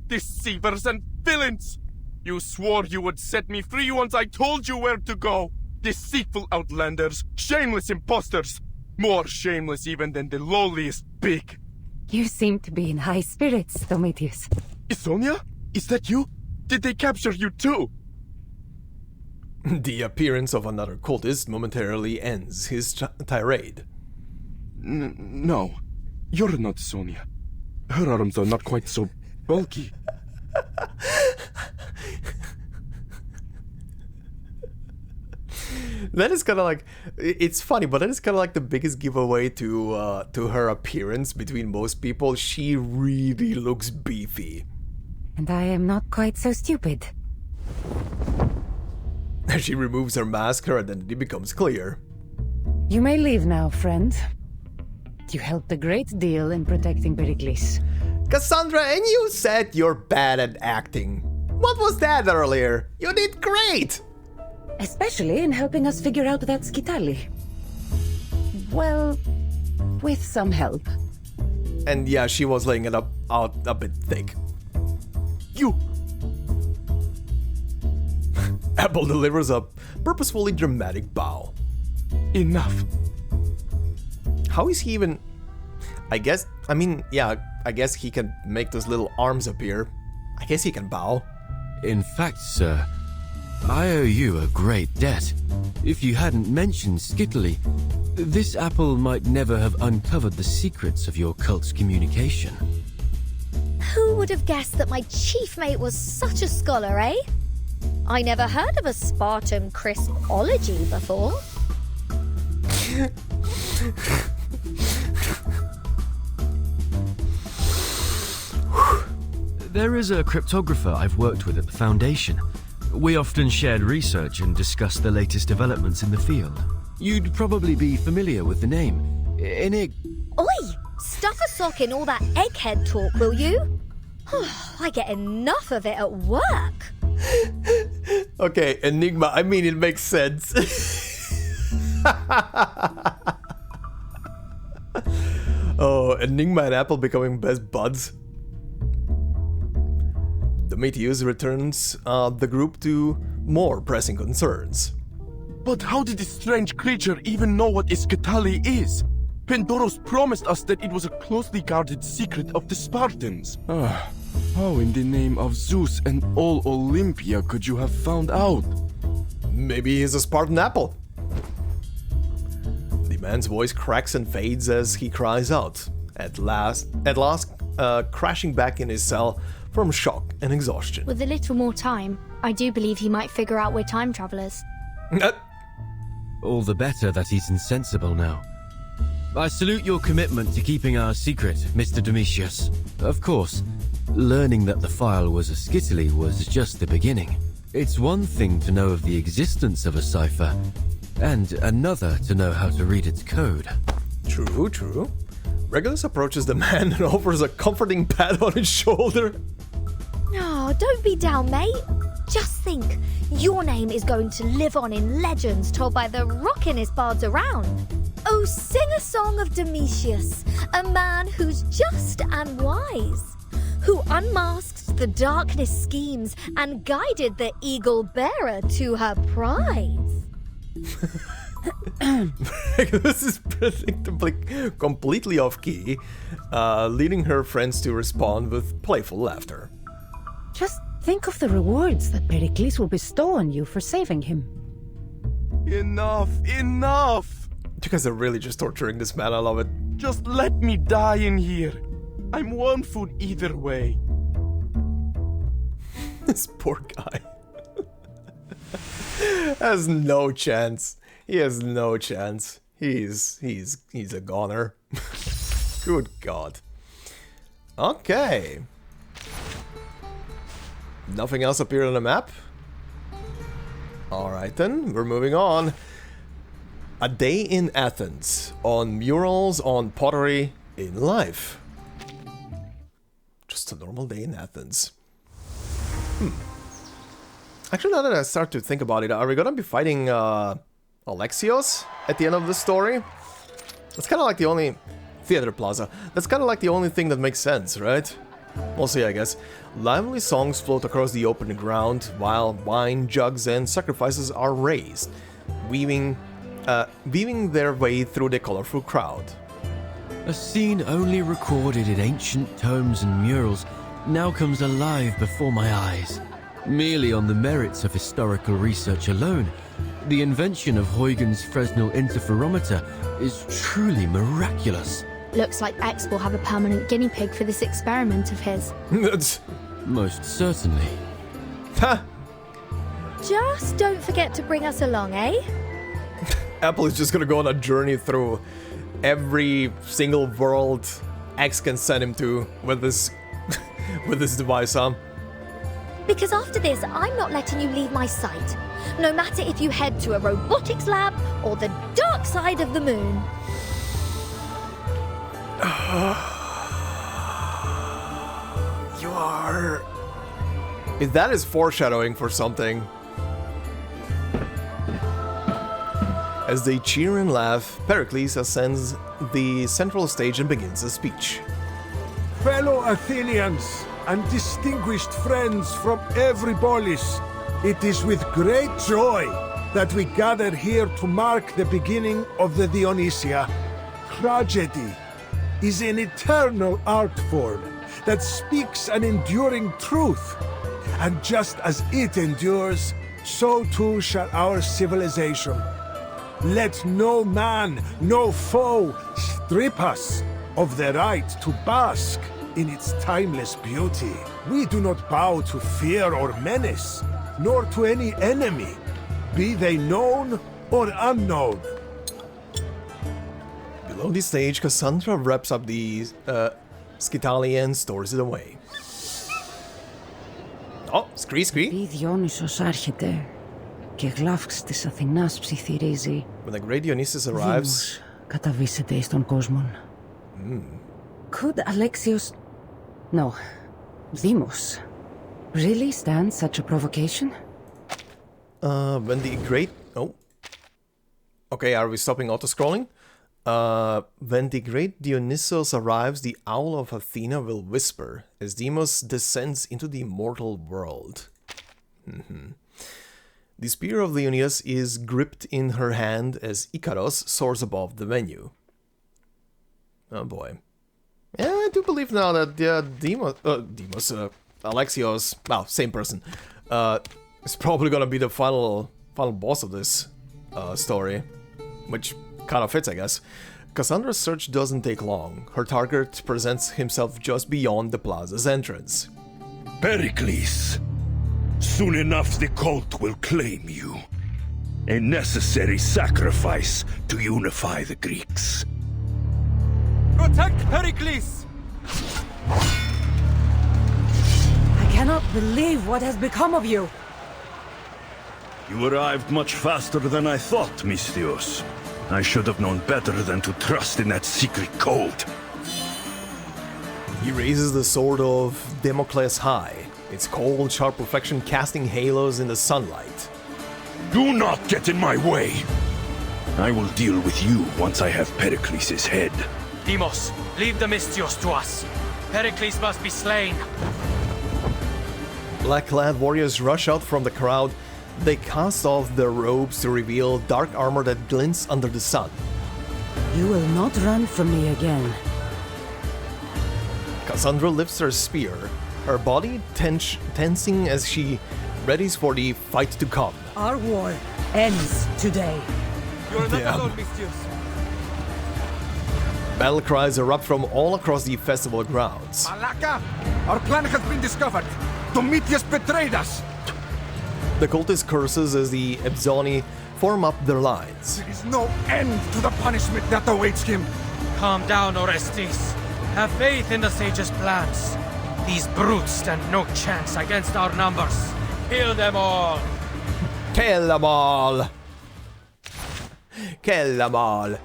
S10: Deceivers and villains! You swore you would set me free once I told you where to go! Deceitful outlanders, shameless imposters! More shameless even than the lowliest pig!
S3: You seem to be in high spirits, Domitius.
S10: Isonia? Is that you? Did they capture you too?
S1: The appearance of another cultist momentarily ends his tirade.
S10: No, you're not Sonia. Her arms are not quite so bulky.
S1: That is kind of like, it's funny, but that is kind of like the biggest giveaway to her appearance between most people. She really looks beefy.
S3: And I am not quite so stupid.
S1: As she removes her mask, her identity becomes clear.
S3: You may leave now, friend. You helped a great deal in protecting Pericles.
S1: Kassandra, and you said you're bad at acting. What was that earlier? You did great!
S3: Especially in helping us figure out that Skitali. Well, with some help.
S1: And yeah, she was laying it out a bit thick. You! Apple delivers a purposefully dramatic bow.
S10: Enough.
S1: How is he even... I guess he can make those little arms appear. I guess he can bow.
S9: In fact, sir, I owe you a great debt. If you hadn't mentioned Skittily, this apple might never have uncovered the secrets of your cult's communication.
S11: Who would have guessed that my chief mate was such a scholar, eh? I never heard of a Spartan crispology before.
S9: There is a cryptographer I've worked with at the Foundation. We often shared research and discussed the latest developments in the field. You'd probably be familiar with the name.
S11: Oi! Stuff a sock in all that egghead talk, will you? I get enough of it at work.
S1: Okay, Enigma, I mean, it makes sense. Oh, Enigma and Apple becoming best buds. Domitius returns the group to more pressing concerns.
S10: But how did this strange creature even know what Iskatali is? Pendoros promised us that it was a closely guarded secret of the Spartans. How in the name of Zeus and all Olympia could you have found out?
S1: Maybe he's a Spartan apple. The man's voice cracks and fades as he cries out, at last crashing back in his cell from shock and exhaustion.
S2: With a little more time, I do believe he might figure out we're time travelers.
S9: All the better that he's insensible now. I salute your commitment to keeping our secret, Mr. Domitius. Of course, learning that the file was a Skittily was just the beginning. It's one thing to know of the existence of a cipher, and another to know how to read its code.
S1: True, true. Regulus approaches the man and offers a comforting pat on his shoulder.
S11: Oh, don't be down, mate. Just think, your name is going to live on in legends told by the rockinest bards around. Oh, sing a song of Domitius, a man who's just and wise, who unmasked the darkness schemes and guided the eagle bearer to her prize.
S1: This is predictably completely off key, leading her friends to respond with playful laughter.
S3: Just think of the rewards that Pericles will bestow on you for saving him.
S10: Enough, enough!
S1: You guys are really just torturing this man, I love it.
S10: Just let me die in here. I'm one foot either way.
S1: This poor guy has no chance. He has no chance. He's a goner. Good God. Okay. Nothing else appeared on the map? Alright then, we're moving on. A day in Athens. On murals, on pottery, in life. Just a normal day in Athens. Actually, now that I start to think about it, are we gonna be fighting Alexios at the end of the story? That's kind of like the only... Theater Plaza. That's kind of like the only thing that makes sense, right? We'll see, I guess. Lively songs float across the open ground, while wine jugs and sacrifices are raised, weaving their way through the colorful crowd.
S9: A scene only recorded in ancient tomes and murals now comes alive before my eyes. Merely on the merits of historical research alone, the invention of Huygens' Fresnel interferometer is truly miraculous.
S2: Looks like X will have a permanent guinea pig for this experiment of his.
S9: Most certainly.
S1: Ha!
S11: Just don't forget to bring us along, eh?
S1: Apple is just gonna go on a journey through every single world X can send him to with this with this device, huh?
S11: Because after this, I'm not letting you leave my sight. No matter if you head to a robotics lab or the dark side of the moon.
S1: You are... If that is foreshadowing for something. As they cheer and laugh, Pericles ascends the central stage and begins a speech.
S13: Fellow Athenians and distinguished friends from every polis, it is with great joy that we gather here to mark the beginning of the Dionisia. Tragedy is an eternal art form that speaks an enduring truth. And just as it endures, so too shall our civilization. Let no man, no foe, strip us of the right to bask in its timeless beauty. We do not bow to fear or menace, nor to any enemy, be they known or unknown.
S1: Below the stage, Kassandra wraps up the Skitali and stores it away. Oh, scree.
S3: Η Διόνυσος άρχεται και γλαύξ της Αθηνάς ψιθυρίζει.
S1: When the great Dionysus arrives...
S3: καταβήσεται εις τον κόσμον. Could Alexios... No. Deimos really stand such a provocation?
S1: When the great... Oh. Okay, are we stopping auto-scrolling? When the great Dionysos arrives, the Owl of Athena will whisper as Deimos descends into the mortal world. The spear of Leonidas is gripped in her hand as Icaros soars above the venue. Oh boy. Yeah, I do believe now that Alexios, well, same person, is probably gonna be the final boss of this story, which kind of fits, I guess. Kassandra's search doesn't take long. Her target presents himself just beyond the plaza's entrance.
S8: Pericles, soon enough the cult will claim you. A necessary sacrifice to unify the Greeks.
S6: Protect Pericles!
S3: I cannot believe what has become of you.
S8: You arrived much faster than I thought, Misthios. I should have known better than to trust in that secret code.
S1: He raises the sword of Damocles high, its cold, sharp reflection casting halos in the sunlight.
S8: Do not get in my way! I will deal with you once I have Pericles' head.
S12: Deimos, leave the Mystios to us. Pericles must be slain.
S1: Black-clad warriors rush out from the crowd. They cast off their robes to reveal dark armor that glints under the sun.
S3: You will not run from me again.
S1: Kassandra lifts her spear, her body tensing as she readies for the fight to come.
S3: Our war ends today.
S6: You're not
S1: Damn.
S6: alone, Mystios.
S1: Battle cries erupt from all across the festival grounds.
S4: Malaka! Our plan has been discovered! Domitius betrayed us!
S1: The cultist curses as the Ebzoni form up their lines.
S4: There is no end to the punishment that awaits him!
S12: Calm down, Orestes. Have faith in the sage's plans. These brutes stand no chance against our numbers. Kill them all!
S1: Kill them all! Kill them all!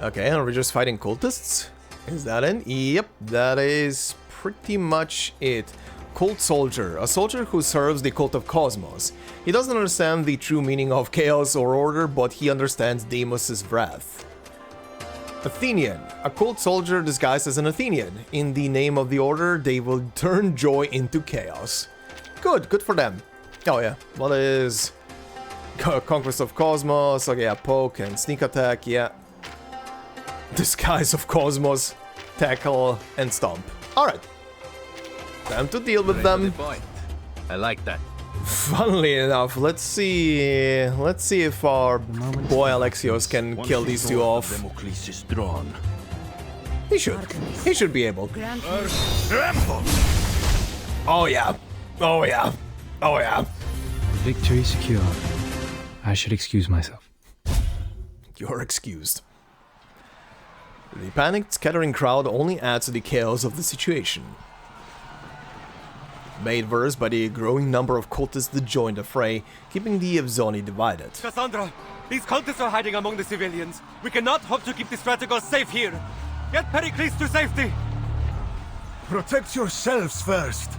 S1: Okay, are we just fighting cultists? Is that it? Yep, that is pretty much it. Cult soldier, a soldier who serves the cult of Cosmos. He doesn't understand the true meaning of chaos or order, but he understands Deimos' wrath. Athenian, a cult soldier disguised as an Athenian. In the name of the order, they will turn joy into chaos. Good for them. Oh yeah, what is... Conquest of Cosmos, okay, yeah, poke and sneak attack, yeah. Disguise of Cosmos, tackle and stomp. Alright. Time to deal with them.
S7: I like that.
S1: Funnily enough, let's see if our boy Alexios can kill these two off.
S8: Damocles is drawn.
S1: He should be able. Oh yeah. Oh yeah. Oh yeah.
S14: Victory secure. I should excuse myself.
S1: You're excused. The panicked, scattering crowd only adds to the chaos of the situation. Made worse by the growing number of cultists that join the fray, keeping the Ebzoni divided.
S6: Kassandra, these cultists are hiding among the civilians. We cannot hope to keep the strategos safe here. Get Pericles to safety!
S13: Protect yourselves first.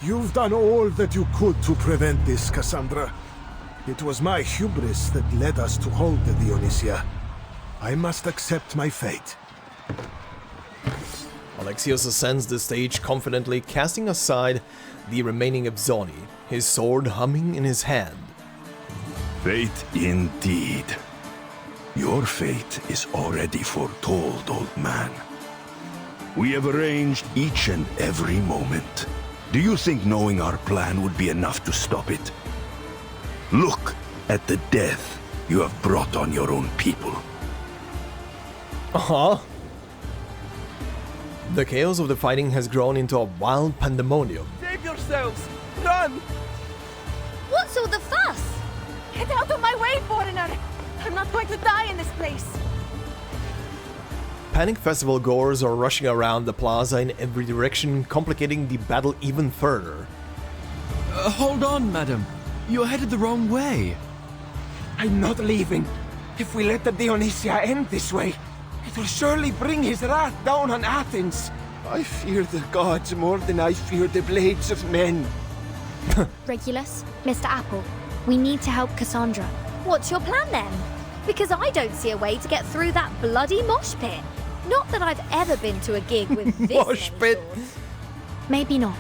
S13: You've done all that you could to prevent this, Kassandra. It was my hubris that led us to hold the Dionisia. I must accept my fate.
S1: Alexios ascends the stage confidently, casting aside the remaining Ebzoni, his sword humming in his hand.
S8: Fate indeed. Your fate is already foretold, old man. We have arranged each and every moment. Do you think knowing our plan would be enough to stop it? Look at the death you have brought on your own people.
S1: Uh-huh. The chaos of the fighting has grown into a wild pandemonium.
S6: Save yourselves! Run!
S11: What's all the fuss?
S3: Get out of my way, foreigner! I'm not going to die in this place!
S1: Panic festival goers are rushing around the plaza in every direction, complicating the battle even further.
S9: Hold on, madam. You're headed the wrong way.
S4: I'm not leaving. If we let the Dionisia end this way, it will surely bring his wrath down on Athens. I fear the gods more than I fear the blades of men.
S11: Regulus, Mr. Apple, we need to help Kassandra. What's your plan then? Because I don't see a way to get through that bloody mosh pit. Not that I've ever been to a gig with this
S1: Mosh pit.
S2: Maybe not.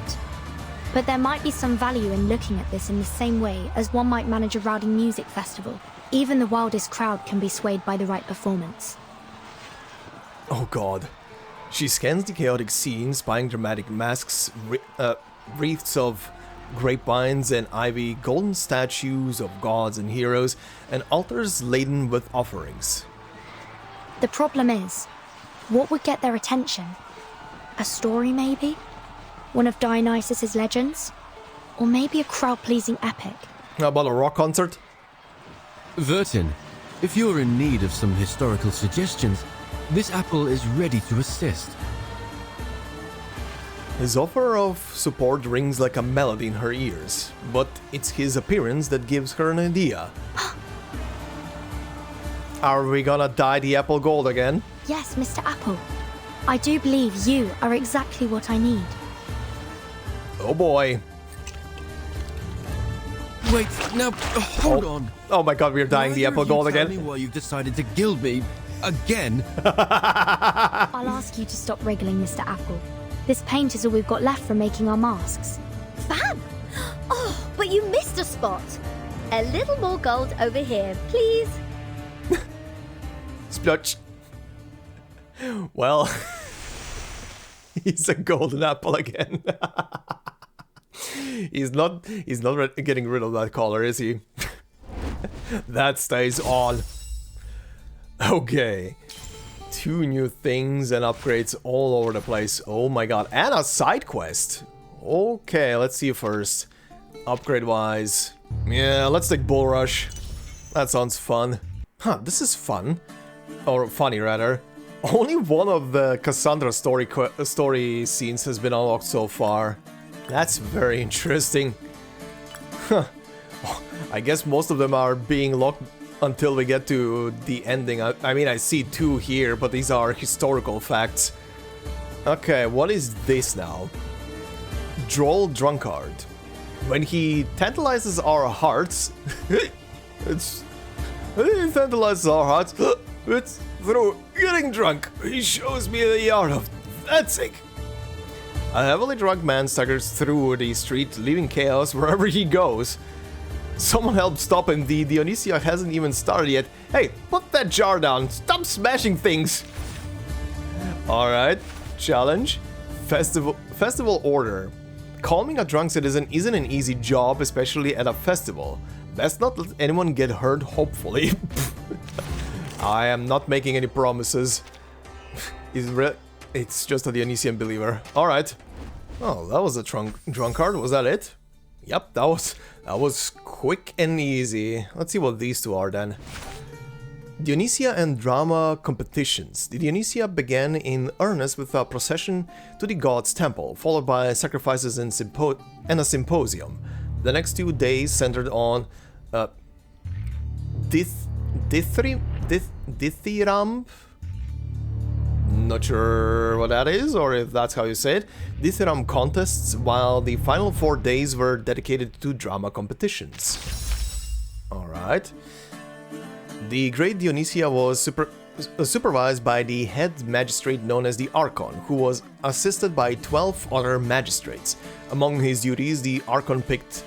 S2: But there might be some value in looking at this in the same way as one might manage a rowdy music festival. Even the wildest crowd can be swayed by the right performance.
S1: Oh god. She scans the chaotic scene, spying dramatic masks, wreaths of grapevines and ivy, golden statues of gods and heroes, and altars laden with offerings.
S2: The problem is, what would get their attention? A story, maybe? One of Dionysus' legends? Or maybe a crowd-pleasing epic?
S1: How about a rock concert?
S9: Vertin, if you're in need of some historical suggestions, this apple is ready to assist.
S1: His offer of support rings like a melody in her ears, but it's his appearance that gives her an idea. Are we gonna dye the apple gold again?
S2: Yes, Mr. Apple. I do believe you are exactly what I need.
S1: Oh boy.
S9: Wait, now, hold on.
S1: Oh my god, we're dying the apple gold again.
S9: Tell me why you've decided to gild me again.
S2: I'll ask you to stop wriggling, Mr. Apple. This paint is all we've got left from making our masks.
S11: Fab! Oh, but you missed a spot. A little more gold over here, please.
S1: Splotch. Well, he's a golden apple again. He's not getting rid of that color, is he? That stays on. Okay. 2 new things and upgrades all over the place. Oh my god. And a side quest. Okay, let's see first. Upgrade-wise. Yeah, let's take Bull Rush. That sounds fun. Huh, this is fun. Or funny, rather. Only one of the Kassandra story scenes has been unlocked so far. That's very interesting. Huh. I guess most of them are being locked until we get to the ending. I mean, I see 2 here, but these are historical facts. Okay, what is this now? Droll Drunkard. When he tantalizes our hearts... It's through getting drunk. He shows me the art of dancing. A heavily drunk man staggers through the street, leaving chaos wherever he goes. Someone help stop him. The Dionisia hasn't even started yet. Hey, put that jar down. Stop smashing things. Alright. Challenge. Festival order. Calming a drunk citizen isn't an easy job, especially at a festival. Best not let anyone get hurt, hopefully. I am not making any promises. It's just a Dionysian believer. Alright. Oh, that was a drunkard. Was that it? Yep, that was quick and easy. Let's see what these 2 are then. Dionisia and drama competitions. The Dionisia began in earnest with a procession to the god's temple, followed by sacrifices and a symposium. The next 2 days centered on Dithyramb? Not sure what that is, or if that's how you say it. Dithyramb contests, while the final 4 days were dedicated to drama competitions. Alright. The Great Dionisia was supervised by the head magistrate known as the Archon, who was assisted by 12 other magistrates. Among his duties, the Archon picked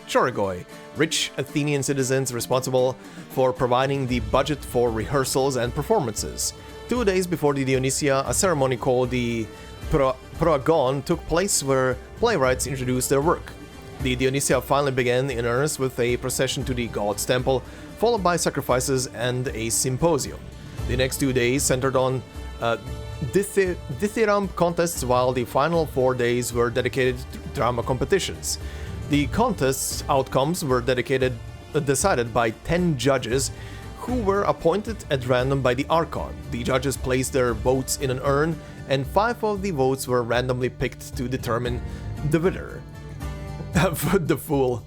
S1: Chorigoi, rich Athenian citizens responsible for providing the budget for rehearsals and performances. 2 days before the Dionisia, a ceremony called the Proagon took place where playwrights introduced their work. The Dionisia finally began in earnest with a procession to the god's temple, followed by sacrifices and a symposium. The next 2 days centered on Dithyramb contests, while the final 4 days were dedicated to drama competitions. The contests' outcomes were decided by 10 judges who were appointed at random by the Archon. The judges placed their votes in an urn, and 5 of the votes were randomly picked to determine the winner. The fool.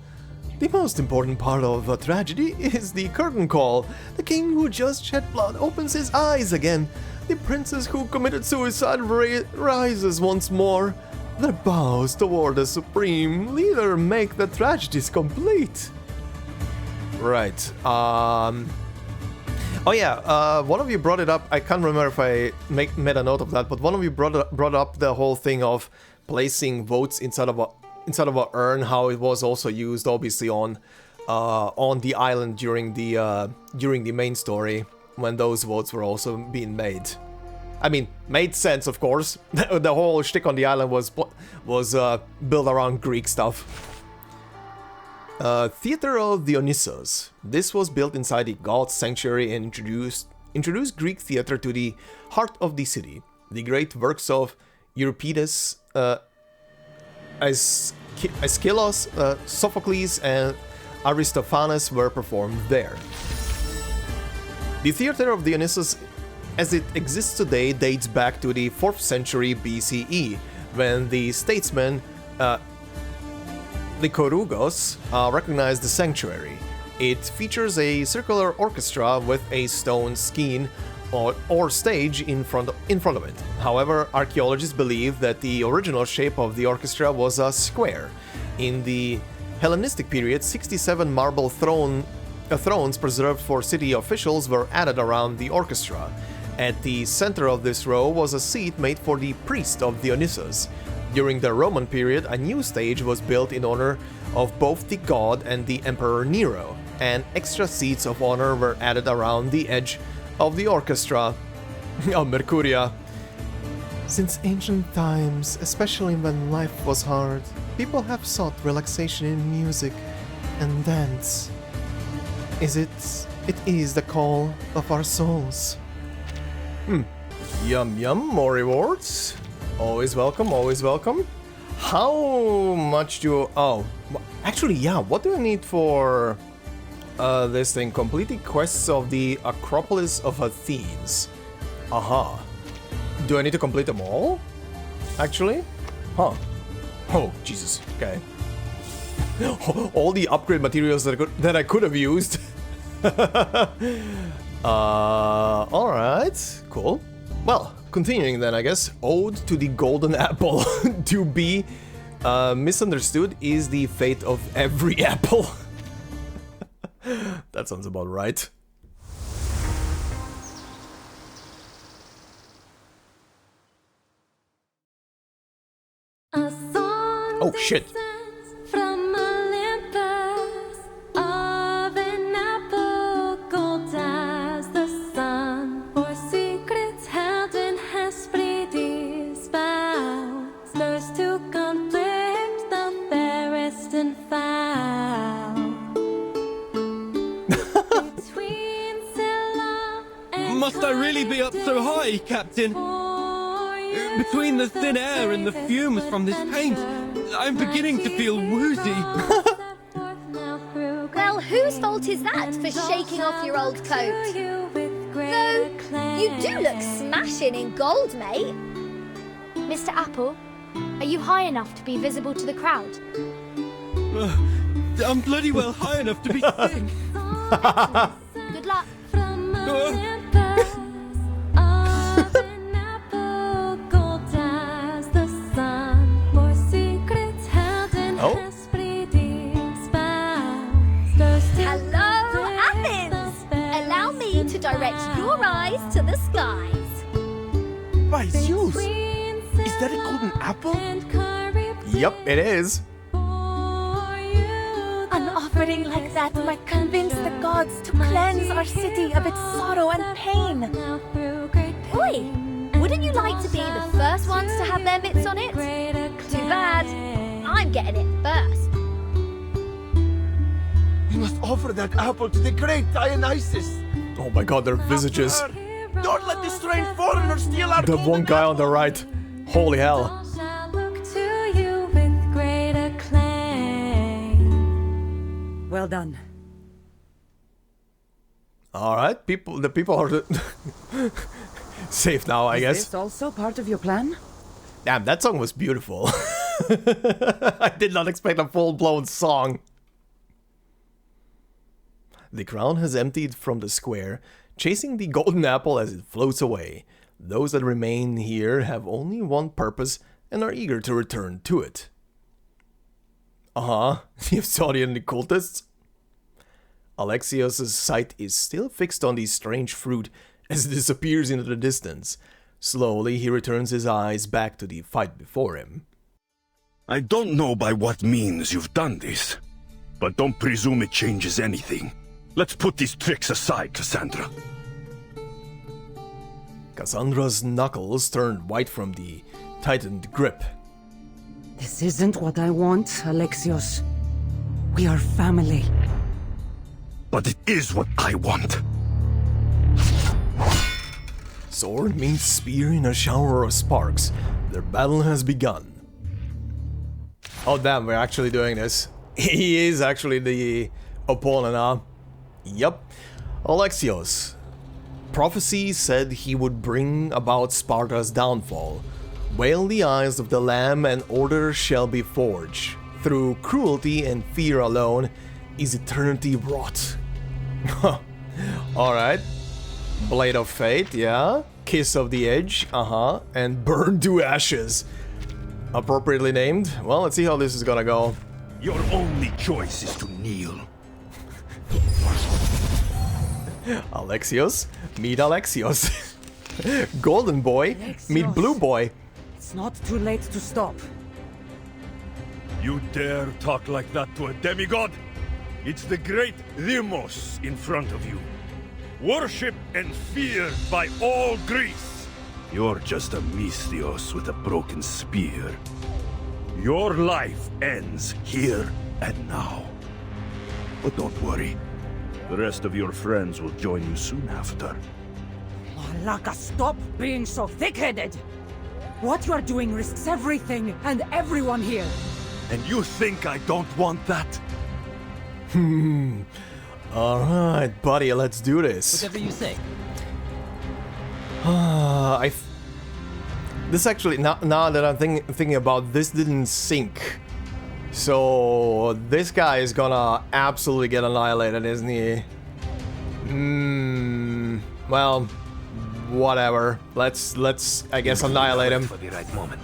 S1: The most important part of the tragedy is the curtain call. The king who just shed blood opens his eyes again. The princess who committed suicide rises once more. Their bows toward the supreme leader make the tragedies complete. Right. Oh yeah, one of you brought it up. I can't remember if I made a note of that, but one of you brought up the whole thing of placing votes inside of a urn. How it was also used, obviously, on the island during the main story, when those votes were also being made. I mean, made sense, of course. The whole shtick on the island was built around Greek stuff. Theater of Dionysus. This was built inside the god's sanctuary and introduced Greek theater to the heart of the city. The great works of Euripides, Aeschylus, Sophocles, and Aristophanes were performed there. The Theater of Dionysus, as it exists today, dates back to the 4th century BCE, when the statesman Lycorugos recognized the sanctuary. It features a circular orchestra with a stone skein or stage in front of it. However, archaeologists believe that the original shape of the orchestra was a square. In the Hellenistic period, 67 marble thrones preserved for city officials were added around the orchestra. At the center of this row was a seat made for the priest of Dionysus. During the Roman period, a new stage was built in honor of both the god and the Emperor Nero, and extra seats of honor were added around the edge of the orchestra. Oh, Mercuria. Since ancient times, especially when life was hard, people have sought relaxation in music and dance. It is the call of our souls. Yum yum, more rewards. Always welcome, always welcome. How much do... Oh, actually, yeah, what do I need for this thing? Completing quests of the Acropolis of Athens. Aha. Do I need to complete them all? Actually? Huh. Oh, Jesus. Okay. All the upgrade materials that I could have used. Alright. Cool. Well, continuing then, I guess. Ode to the Golden Apple. To be misunderstood is the fate of every apple. That sounds about right. Oh shit.
S9: Must I really be up so high, Captain? Between the thin air and the fumes from this paint, I'm beginning to feel woozy.
S11: Well, whose fault is that for shaking off your old coat? Though, you do look smashing in gold, mate.
S2: Mr. Apple, are you high enough to be visible to the crowd?
S9: I'm bloody well high enough to be seen.
S2: Good luck.
S11: Hello, Athens! Allow me to direct your eyes to the skies.
S4: By Zeus! Is that a golden apple?
S1: Yep, it is.
S15: An offering like that might convince the gods to cleanse our city of its sorrow and pain.
S11: Oi! Wouldn't you like to be the first ones to have their mitts on it? Too bad. I'm getting it first.
S4: We must offer that apple to the great Dionysus.
S1: Oh my god, their visages.
S4: Don't let this strange foreigner steal our
S1: The one guy on the right. Holy hell.
S3: Well done.
S1: Alright, the people are safe now, I guess.
S3: Is this also part of your plan?
S1: Damn, that song was beautiful. I did not expect a full-blown song. The crown has emptied from the square, chasing the golden apple as it floats away. Those that remain here have only one purpose and are eager to return to it. The Evsonian and the cultists. Alexios' sight is still fixed on the strange fruit as it disappears into the distance. Slowly, he returns his eyes back to the fight before him.
S8: I don't know by what means you've done this, but don't presume it changes anything. Let's put these tricks aside, Kassandra.
S1: Kassandra's knuckles turned white from the tightened grip.
S3: This isn't what I want, Alexios. We are family.
S8: But it is what I want.
S1: Sword meets spear in a shower of sparks. Their battle has begun. Oh damn, we're actually doing this. He is actually the opponent, huh? Yep. Alexios. Prophecy said he would bring about Sparta's downfall. Wail the eyes of the Lamb and order shall be forged. Through cruelty and fear alone is eternity wrought. Alright. Blade of Fate, yeah. Kiss of the Edge, and Burn to Ashes. Appropriately named. Well, let's see how this is gonna go.
S8: Your only choice is to kneel.
S1: Alexios, meet Alexios. Golden Boy, meet Blue Boy.
S3: It's not too late to stop.
S8: You dare talk like that to a demigod? It's the great DEIMOS in front of you. Worshipped and feared by all Greece. You're just a Mystios with a broken spear. Your life ends here and now. But don't worry. The rest of your friends will join you soon after.
S3: Laka, stop being so thick-headed! What you are doing risks everything and everyone here.
S8: And you think I don't want that?
S1: Alright, buddy, let's do this.
S16: Whatever you say.
S1: This actually, now that I'm thinking about this, didn't sync. So this guy is gonna absolutely get annihilated, isn't he? Well, whatever. Let's I guess annihilate him.
S16: For the right moment.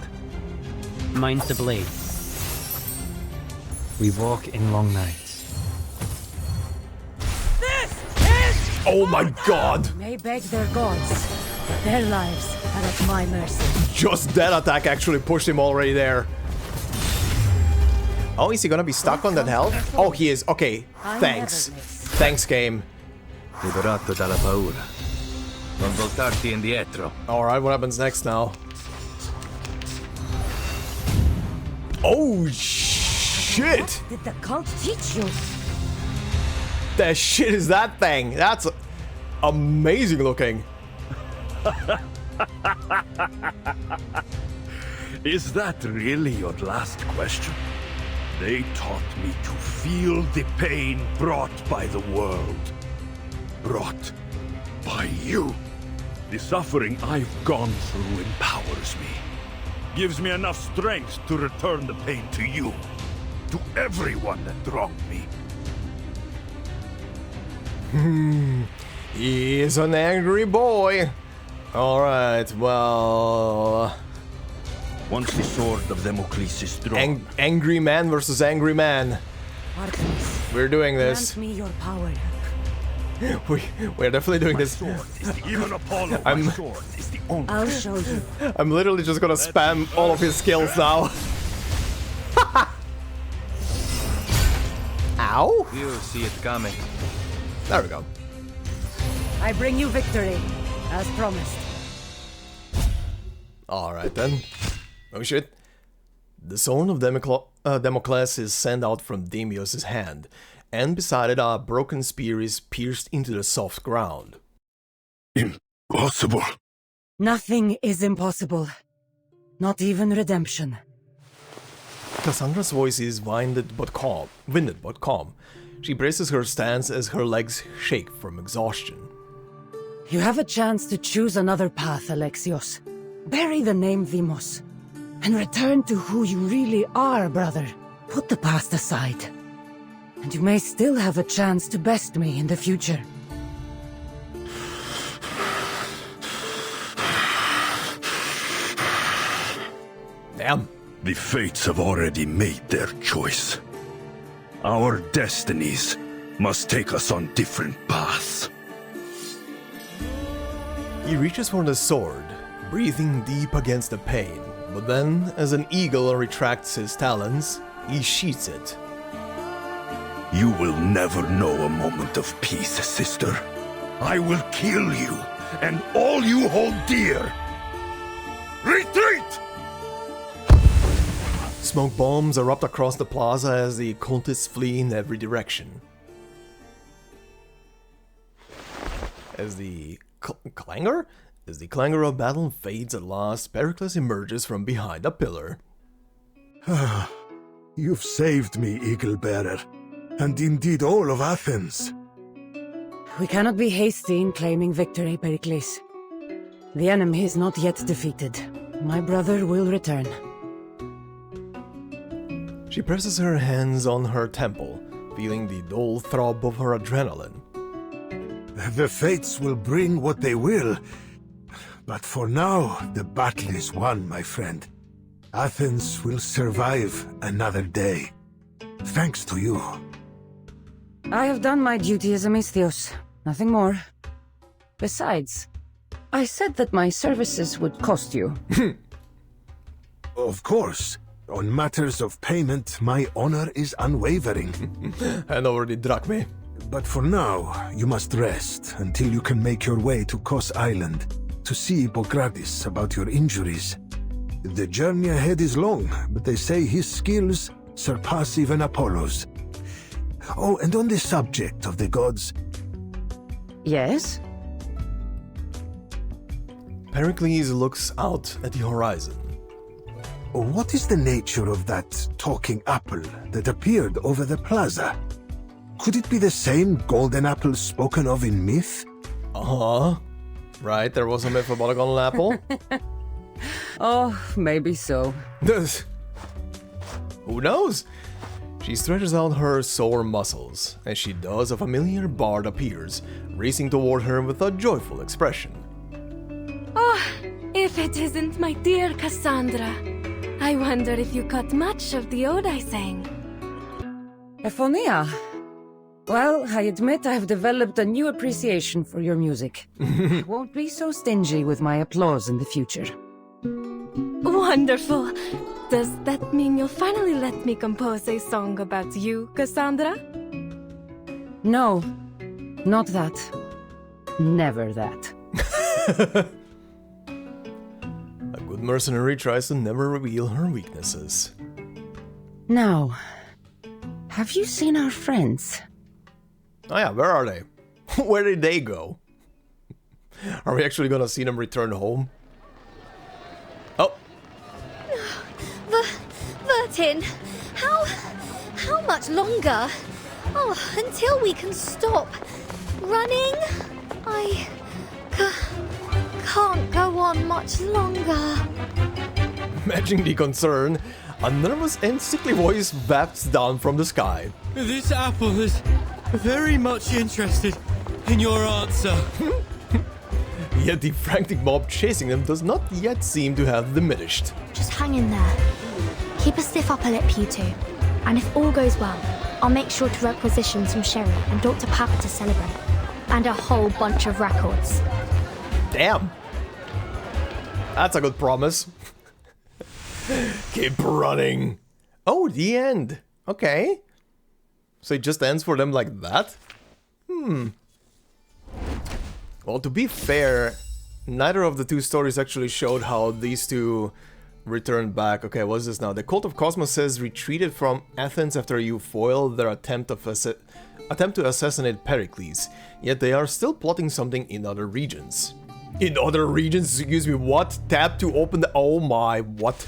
S16: Mine's the blade. We walk in long nights.
S1: Oh my god!
S3: May beg their gods. Their lives are at my mercy.
S1: Just that attack actually pushed him already there. Oh, is he gonna be stuck on that health? Oh, he is. Okay, thanks. Thanks, game.
S7: Liberato dalla paura. Non voltarti indietro.
S1: Alright, what happens next now? Oh, shit!
S3: What did the cult teach you?
S1: The shit is that thing? That's amazing looking.
S8: Is that really your last question? They taught me to feel the pain brought by the world. Brought by you. The suffering I've gone through empowers me. Gives me enough strength to return the pain to you. To everyone that wronged me.
S1: He is an angry boy. Alright, well...
S8: Once the sword of Damocles is drawn...
S1: angry man versus angry man.
S3: Arcanists,
S1: We're doing this.
S3: grant me your power.
S1: We're definitely doing this.
S8: Even Apollo, my sword is the only...
S3: I'll show you.
S1: I'm literally just gonna spam all of his skills now. Ow!
S7: You see it coming.
S1: There we go.
S3: I bring you victory, as promised.
S1: Alright then. Oh shit. The sword of Damocles is sent out from Deimios' hand, and beside it a broken spear is pierced into the soft ground.
S8: Impossible.
S3: Nothing is impossible. Not even redemption.
S1: Kassandra's voice is winded but calm. She braces her stance as her legs shake from exhaustion.
S3: You have a chance to choose another path, Alexios. Bury the name DEIMOS, and return to who you really are, brother. Put the past aside, and you may still have a chance to best me in the future.
S1: Damn.
S8: The fates have already made their choice. Our destinies must take us on different paths.
S1: He reaches for the sword, breathing deep against the pain, but then, as an eagle retracts his talons, he sheathes it.
S8: You will never know a moment of peace, sister. I will kill you, and all you hold dear. Retreat!
S1: Smoke bombs erupt across the plaza as the cultists flee in every direction. As the clangor? As the clangor of battle fades at last, Pericles emerges from behind a pillar.
S13: You've saved me, Eagle Bearer, and indeed all of Athens.
S3: We cannot be hasty in claiming victory, Pericles. The enemy is not yet defeated. My brother will return.
S1: She presses her hands on her temple, feeling the dull throb of her adrenaline.
S13: The fates will bring what they will. But for now, the battle is won, my friend. Athens will survive another day. Thanks to you.
S3: I have done my duty as a Misthios. Nothing more. Besides, I said that my services would cost you.
S13: Of course. On matters of payment, my honor is unwavering.
S1: Hand over the drachmae.
S13: But for now, you must rest until you can make your way to Kos Island to see Hippocrates about your injuries. The journey ahead is long, but they say his skills surpass even Apollo's. Oh, and on the subject of the gods...
S3: Yes?
S1: Pericles looks out at the horizon.
S13: What is the nature of that talking apple that appeared over the plaza? Could it be the same golden apple spoken of in myth?
S1: Uh-huh. Right, there was a myth about a golden apple.
S3: Oh, maybe so.
S1: Who knows? She stretches out her sore muscles. As she does, a familiar bard appears, racing toward her with a joyful expression.
S17: Oh, if it isn't my dear Kassandra. I wonder if you caught much of the ode I sang.
S3: Ephonia. Well, I admit I've developed a new appreciation for your music. I won't be so stingy with my applause in the future.
S17: Wonderful. Does that mean you'll finally let me compose a song about you, Kassandra?
S3: No, not that. Never that.
S1: A good mercenary tries to never reveal her weaknesses.
S3: Now, have you seen our friends?
S1: Oh yeah, where are they? Where did they go? Are we actually gonna see them return home? Oh!
S11: Vertin, how much longer? Oh, until we can stop running? I can't go on much longer.
S1: Matching the concern, a nervous and sickly voice wafts down from the sky.
S9: This apple is very much interested in your answer.
S1: Yet the frantic mob chasing them does not yet seem to have diminished.
S2: Just hang in there. Keep a stiff upper lip, you two. And if all goes well, I'll make sure to requisition some sherry and Dr. Papa to celebrate. And a whole bunch of records.
S1: Damn. That's a good promise. Keep running. Oh, the end. Okay. So it just ends for them like that? Well, to be fair, neither of the two stories actually showed how these two returned back. Okay, what's this now? The Cult of Cosmos has retreated from Athens after you foiled their attempt to assassinate Pericles. Yet they are still plotting something in other regions. In other regions? Excuse me, what? Tap to open the... Oh my, what?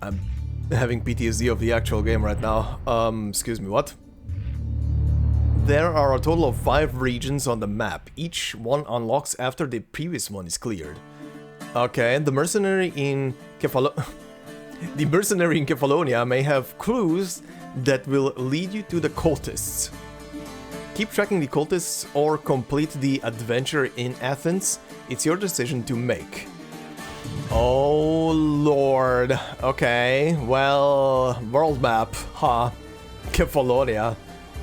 S1: I'm having PTSD of the actual game right now. Excuse me, what? There are a total of 5 regions on the map. Each one unlocks after the previous one is cleared. Okay, the mercenary in Kefalonia may have clues that will lead you to the cultists. Keep tracking the cultists or complete the adventure in Athens. It's your decision to make. Oh lord. Okay, well, world map, huh? Kefalonia.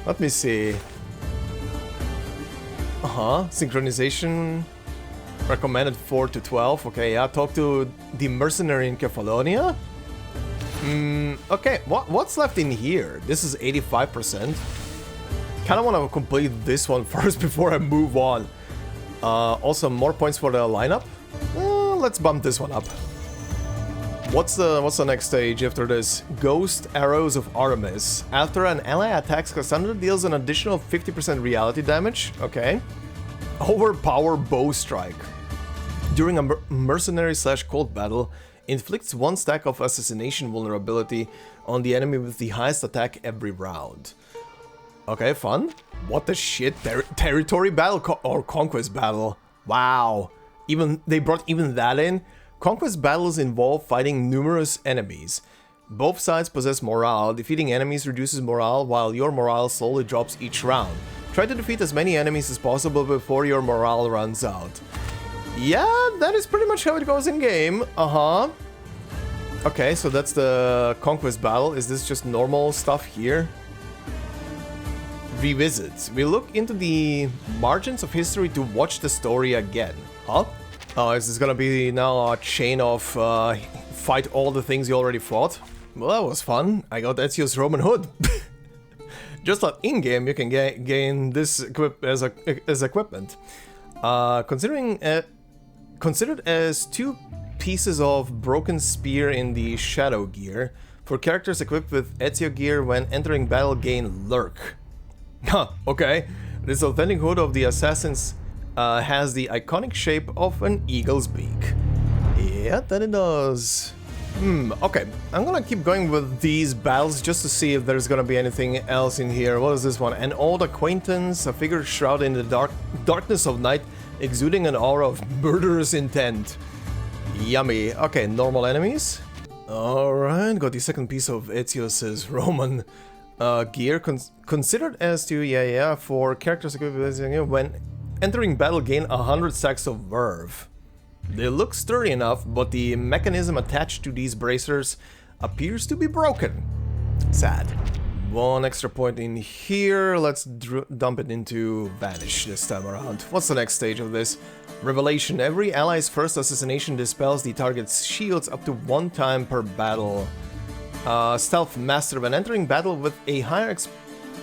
S1: Let me see. Synchronization recommended 4 to 12. Okay, yeah, talk to the mercenary in Kefalonia. Okay, what's left in here? This is 85%. Kinda wanna complete this one first before I move on. Also, more points for the lineup. Let's bump this one up. What's the next stage after this? Ghost Arrows of Artemis. After an ally attacks, Kassandra deals an additional 50% reality damage. Okay. Overpower Bow Strike. During a mercenary/cult battle, inflicts 1 stack of assassination vulnerability on the enemy with the highest attack every round. Okay, fun. What the shit? Territory battle or conquest battle? Wow. They brought even that in? Conquest battles involve fighting numerous enemies. Both sides possess morale. Defeating enemies reduces morale, while your morale slowly drops each round. Try to defeat as many enemies as possible before your morale runs out. Yeah, that is pretty much how it goes in-game. Uh-huh. Okay, so that's the conquest battle. Is this just normal stuff here? Revisit. We look into the margins of history to watch the story again. Huh? Oh, is this gonna be now a chain of fight all the things you already fought? Well, that was fun. I got Ezio's Roman hood. Just like in-game, you can gain this as equipment. Considered as 2 pieces of broken spear in the shadow gear. For characters equipped with Ezio gear, when entering battle, gain lurk. Huh, okay. This authentic hood of the assassins has the iconic shape of an eagle's beak. Yeah, that it does. Okay. I'm gonna keep going with these battles just to see if there's gonna be anything else in here. What is this one? An old acquaintance, a figure shrouded in the darkness of night, exuding an aura of murderous intent. Yummy. Okay, normal enemies. Alright, got the second piece of Ezio's Roman gear. Considered as to, for characters equipped with when entering battle, gain 100 stacks of verve. They look sturdy enough, but the mechanism attached to these bracers appears to be broken. Sad. 1 extra point in here. Let's dump it into Vanish this time around. What's the next stage of this? Revelation. Every ally's first assassination dispels the target's shields up to 1 time per battle. Stealth Master. When entering battle with a higher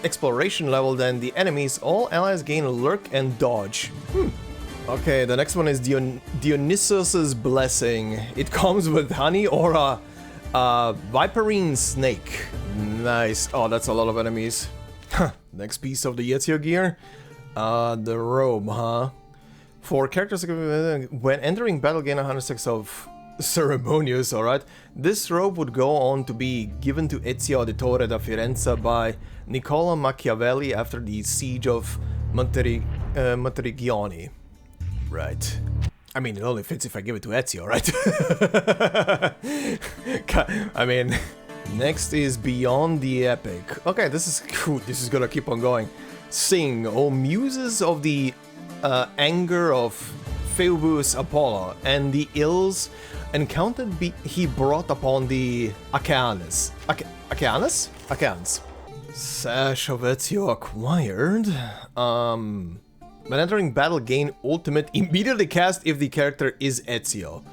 S1: exploration level than the enemies, all allies gain lurk and dodge. Okay, the next one is Dionysios' Blessing. It comes with honey or a viperine snake. Nice. Oh, that's a lot of enemies. Next piece of the Ezio gear. The robe, huh? For characters when entering battle, gain 106 of ceremonious, alright? This robe would go on to be given to Ezio Auditore da Firenze by Niccolo Machiavelli after the siege of Monterigioni. Right. I mean, it only fits if I give it to Ezio, right? I mean, next is Beyond the Epic. Okay, this is cool. This is gonna keep on going. Sing, O muses of the anger of Phoebus Apollo, and the ills encountered he brought upon the Arcanists. Arcanists? Sash of Ezio acquired. When entering battle, gain ultimate immediately cast if the character is Ezio.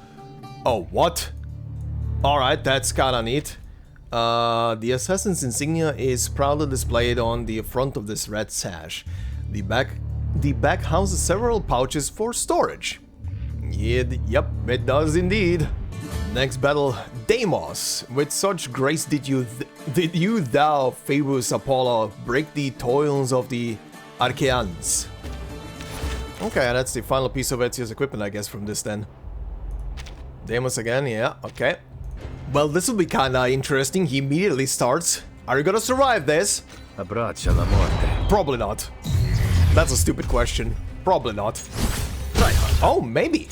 S1: Oh, what? Alright, that's kinda neat. The assassin's insignia is proudly displayed on the front of this red sash. The back houses several pouches for storage. Yep, it does indeed. Next battle, DEIMOS. With such grace did you thou, Phoebus Apollo, break the toils of the Arcanists. Okay, that's the final piece of Ezio's equipment, I guess, from this then. DEIMOS again, yeah, okay. Well, this will be kinda interesting. He immediately starts. Are you gonna survive this?
S7: Abbraccia la morte.
S1: Probably not. That's a stupid question. Probably not. Oh, maybe.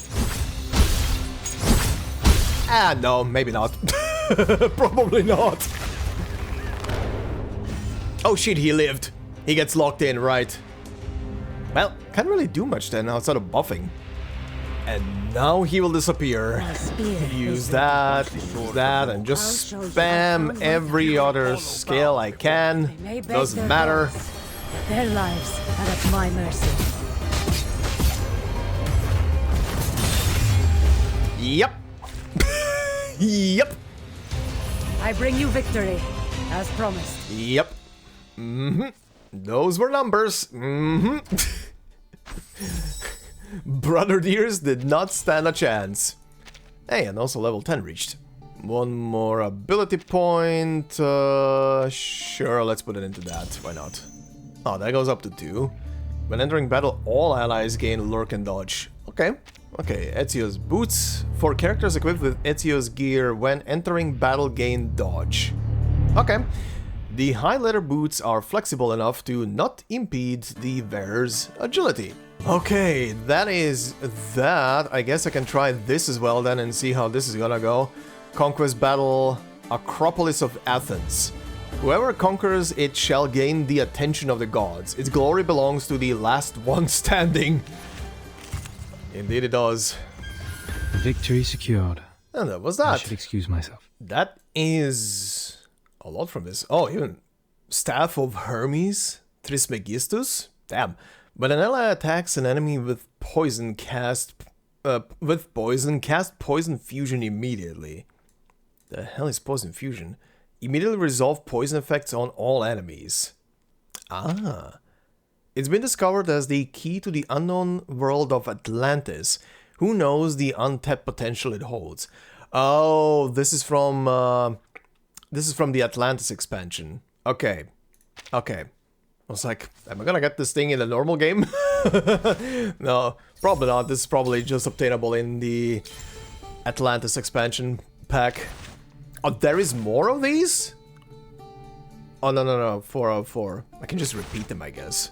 S1: Ah, no, maybe not. Probably not. Oh shit, he lived. He gets locked in, right. Well, can't really do much then outside of buffing. And now he will disappear. Use that, and just spam every other skill I can. Doesn't matter.
S3: Their lives are at my mercy.
S1: Yep. Yep.
S3: I bring you victory, as promised.
S1: Yep. Those were numbers. Brother Deers did not stand a chance. Hey, and also level 10 reached. One more ability point. Sure, let's put it into that. Why not? Oh, that goes up to 2. When entering battle, all allies gain lurk and dodge. Okay. Okay, Ezio's boots. For characters equipped with Ezio's gear, when entering battle, gain dodge. Okay. The high leather boots are flexible enough to not impede the wearer's agility. Okay, that is that. I guess I can try this as well then and see how this is gonna go. Conquest battle. Acropolis of Athens. Whoever conquers it shall gain the attention of the gods. Its glory belongs to the last one standing. Indeed it does.
S14: Victory secured.
S1: And that was that.
S14: I should excuse myself.
S1: That is a lot from this. Oh, even Staff of Hermes, Trismegistus. Damn. When an ally attacks an enemy with poison, cast poison fusion immediately. The hell is poison fusion? Immediately resolve poison effects on all enemies. Ah. It's been discovered as the key to the unknown world of Atlantis. Who knows the untapped potential it holds? Oh, this is from the Atlantis expansion. Okay. Okay. I was like, am I gonna get this thing in a normal game? No, probably not. This is probably just obtainable in the Atlantis expansion pack. Oh, there is more of these? Oh, no. 404. I can just repeat them, I guess.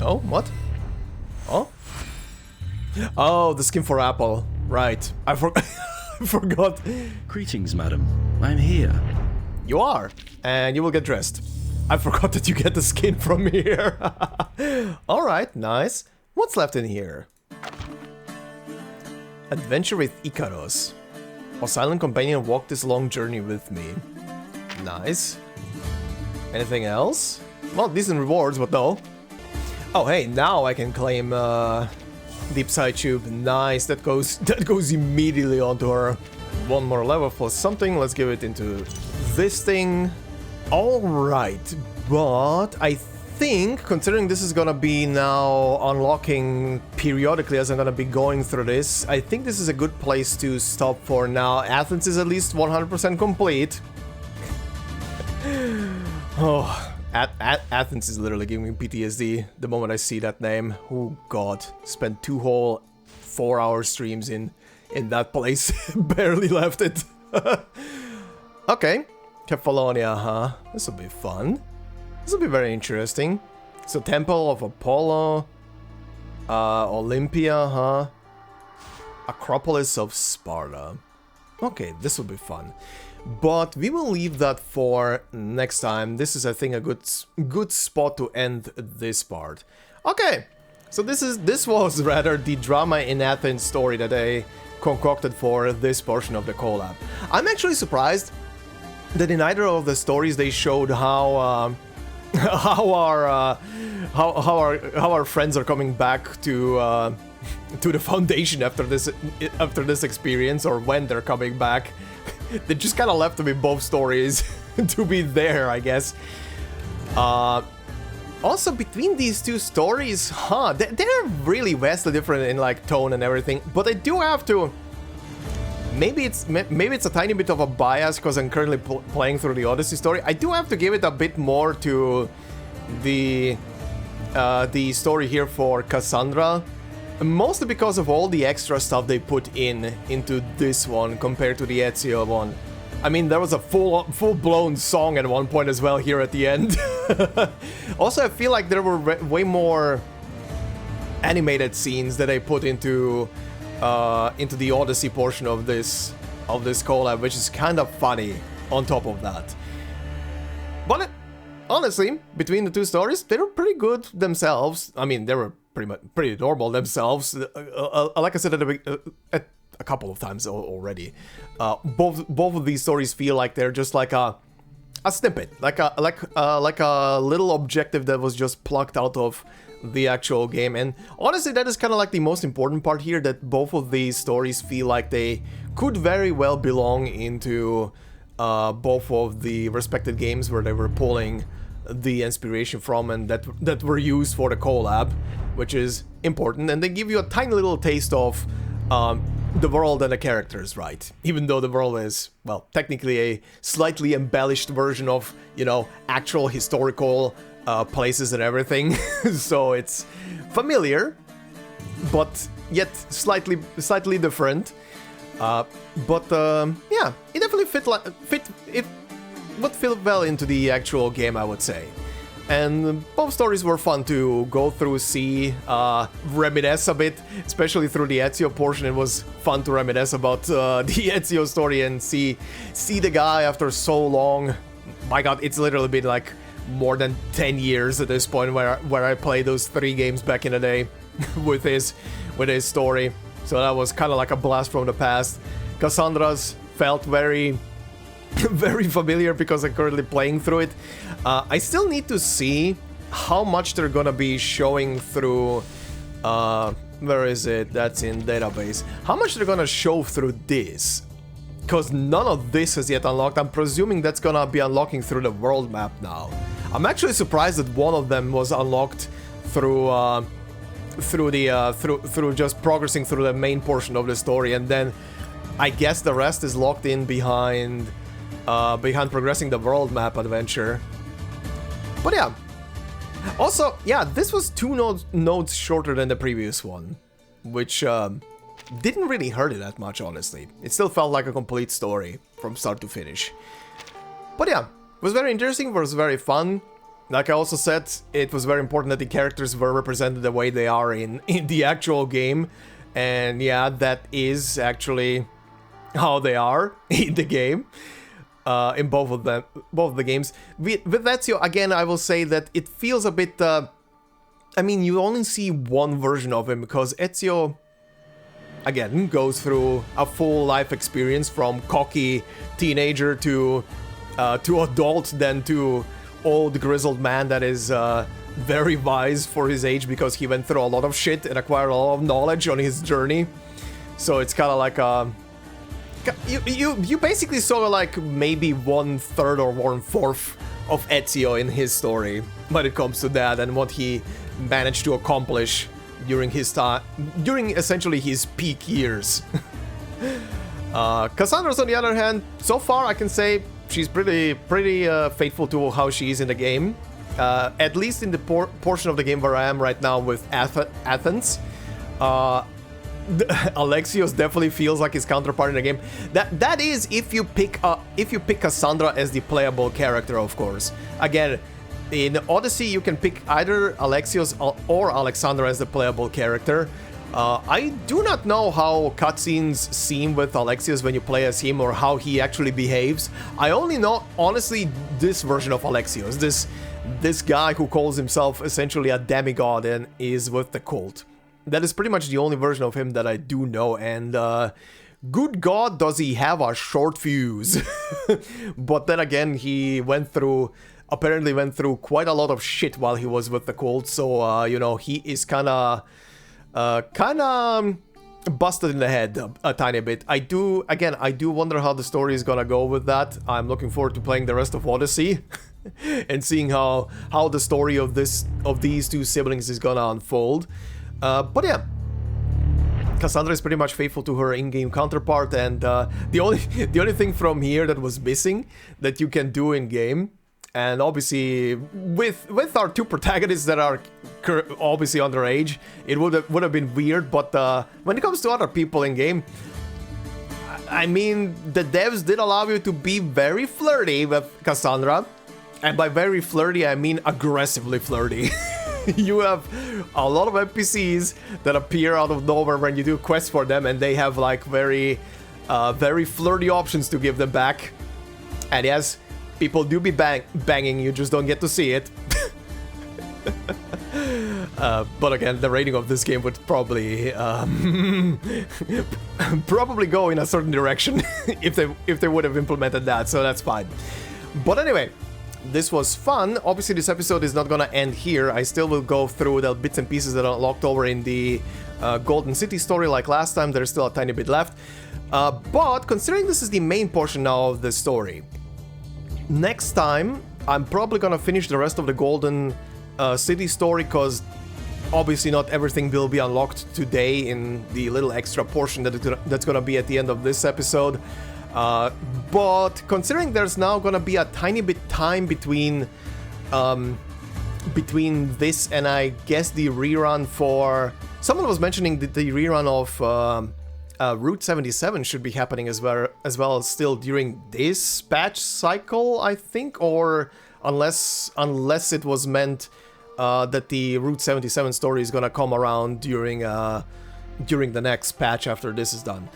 S1: Oh, what? Oh? Oh, the skin for Apple. Right. I forgot.
S8: Greetings, madam. I'm here.
S1: You are. And you will get dressed. I forgot that you get the skin from here. Alright, nice. What's left in here? Adventure with Icarus. A silent companion walked this long journey with me. Nice. Anything else? Well, decent rewards, but no. Oh, hey, now I can claim Deep Side Tube. Nice. That goes immediately onto her. One more level for something. Let's give it into this thing. Alright, but I think, considering this is gonna be now unlocking periodically as I'm gonna be going through this, I think this is a good place to stop for now. Athens is at least 100% complete. Oh, Athens is literally giving me PTSD the moment I see that name. Oh god, spent 2 whole 4-hour streams in that place. Barely left it. Okay. Kefalonia, huh? This will be fun. This will be very interesting. So, Temple of Apollo. Olympia, huh? Acropolis of Sparta. Okay, this will be fun. But we will leave that for next time. This is, I think, a good spot to end this part. Okay, so this was rather the drama in Athens story that I concocted for this portion of the collab. I'm actually surprised that in either of the stories they showed how our friends are coming back to the Foundation after this experience, or when they're coming back. They just kind of left them in both stories to be there, I guess. Also, between these two stories, they're really vastly different in like tone and everything. But I do have to. Maybe it's a tiny bit of a bias because I'm currently playing through the Odyssey story. I do have to give it a bit more to the story here for Kassandra, mostly because of all the extra stuff they put into this one compared to the Ezio one. I mean, there was a full-blown song at one point as well here at the end. Also, I feel like there were way more animated scenes that I put into the Odyssey portion of this collab, which is kind of funny on top of that. But honestly, between the two stories, they were pretty good themselves. I mean, they were pretty normal themselves. Like I said at a couple of times already, both of these stories feel like they're just like a snippet, like a little objective that was just plucked out of the actual game. And honestly, that is kind of like the most important part here, that both of these stories feel like they could very well belong into both of the respected games where they were pulling the inspiration from and that were used for the collab, which is important. And they give you a tiny little taste of the world and the characters, right? Even though the world is, well, technically a slightly embellished version of, you know, actual historical places and everything. So it's familiar, but yet slightly different. Yeah, it definitely would fit well into the actual game, I would say. And both stories were fun to go through, see, reminisce a bit, especially through the Ezio portion. It was fun to reminisce about the Ezio story and see the guy after so long. My god, it's literally been like more than 10 years at this point where I played those 3 games back in the day with his story. So that was kind of like a blast from the past. Kassandra's felt very familiar because I'm currently playing through it. I still need to see how much they're gonna be showing through, where is it? That's in database. How much they're gonna show through this? Because none of this is yet unlocked. I'm presuming that's gonna be unlocking through the world map now. I'm actually surprised that one of them was unlocked through through just progressing through the main portion of the story, and then I guess the rest is locked in behind progressing the world map adventure. But yeah. Also, yeah, this was 2 nodes shorter than the previous one, which didn't really hurt it that much, honestly. It still felt like a complete story from start to finish. But yeah, it was very interesting, it was very fun. Like I also said, it was very important that the characters were represented the way they are in the actual game. And yeah, that is actually how they are in the game. In both of the games. With Ezio, again, I will say that it feels a bit... I mean, you only see one version of him, because Ezio, again, goes through a full life experience from cocky teenager to adult, then to old grizzled man that is very wise for his age, because he went through a lot of shit and acquired a lot of knowledge on his journey. So it's kind of like a... You basically saw like maybe 1/3 or 1/4 of Ezio in his story when it comes to that and what he managed to accomplish during his time, during essentially his peak years. Kassandra's on the other hand, so far I can say she's pretty faithful to how she is in the game. At least in the portion of the game where I am right now with Athens. Alexios definitely feels like his counterpart in the game. That is if you pick Kassandra as the playable character, of course. Again, in Odyssey you can pick either Alexios or Alexandra as the playable character. I do not know how cutscenes seem with Alexios when you play as him, or how he actually behaves. I only know, honestly, this version of Alexios, this guy who calls himself essentially a demigod and is with the cult. That is pretty much the only version of him that I do know, and good god does he have a short fuse. But then again, he apparently went through quite a lot of shit while he was with the cult, so you know, he is kinda busted in the head a tiny bit. I do wonder how the story is gonna go with that. I'm looking forward to playing the rest of Odyssey and seeing how the story of these 2 siblings is gonna unfold. But yeah, Kassandra is pretty much faithful to her in-game counterpart, and the only thing from here that was missing that you can do in-game, and obviously with our 2 protagonists that are obviously underage, it would have been weird. But when it comes to other people in-game, I mean, the devs did allow you to be very flirty with Kassandra, and by very flirty I mean aggressively flirty. You have a lot of NPCs that appear out of nowhere when you do quests for them, and they have like very flirty options to give them back. And yes, people do be banging, you just don't get to see it. But again, the rating of this game would probably go in a certain direction if they would have implemented that, so that's fine. But anyway, this was fun. Obviously, this episode is not gonna end here. I still will go through the bits and pieces that are locked over in the Golden City story like last time. There's still a tiny bit left. But considering this is the main portion now of the story, next time I'm probably gonna finish the rest of the Golden City story, because obviously not everything will be unlocked today in the little extra portion that's gonna be at the end of this episode. But considering there's now gonna be a tiny bit time between this and I guess the rerun for... Someone was mentioning that the rerun of Route 77 should be happening as well still during this patch cycle, I think, or unless it was meant that the Route 77 story is gonna come around during the next patch after this is done.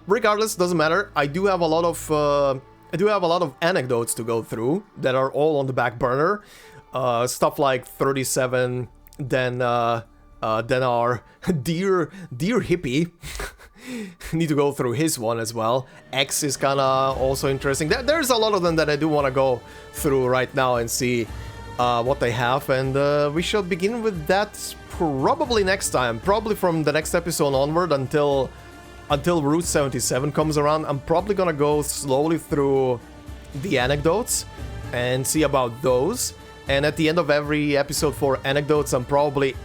S1: Regardless, doesn't matter. I do have a lot of anecdotes to go through that are all on the back burner. Stuff like 37, then our dear hippie. Need to go through his one as well. X is kinda also interesting. There's a lot of them that I do want to go through right now and see what they have, and we shall begin with that probably next time. Probably from the next episode onward until Route 77 comes around. I'm probably gonna go slowly through the anecdotes and see about those. And at the end of every episode for anecdotes, I'm probably...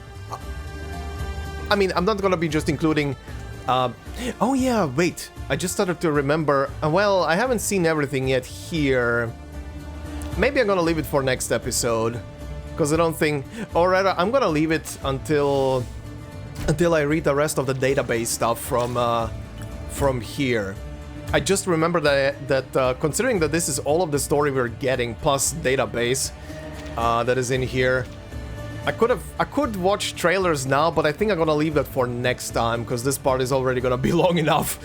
S1: I mean, I'm not gonna be just including... oh yeah, wait. I just started to remember... well, I haven't seen everything yet here. Maybe I'm gonna leave it for next episode. Because I don't think... or rather, I'm gonna leave it until I read the rest of the database stuff from here. I just remember that considering that this is all of the story we're getting plus database that is in here, I could watch trailers now, but I think I'm gonna leave that for next time because this part is already gonna be long enough.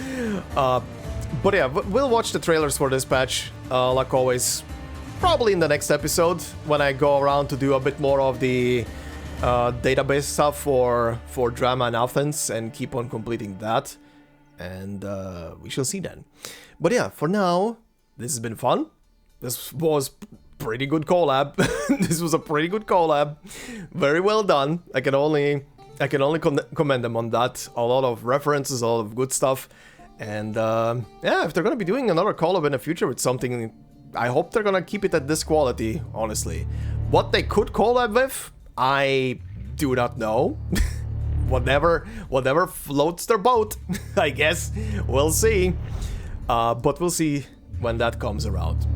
S1: But yeah, we'll watch the trailers for this patch, like always, probably in the next episode when I go around to do a bit more of the database stuff for Drama and Athens and keep on completing that. And we shall see then. But yeah, for now, this has been fun. This was pretty good collab. This was a pretty good collab. Very well done. I can only commend them on that. A lot of references, a lot of good stuff. And yeah, if they're gonna be doing another collab in the future with something, I hope they're gonna keep it at this quality, honestly. What they could collab with, I do not know. Whatever floats their boat, I guess. We'll see. But we'll see when that comes around.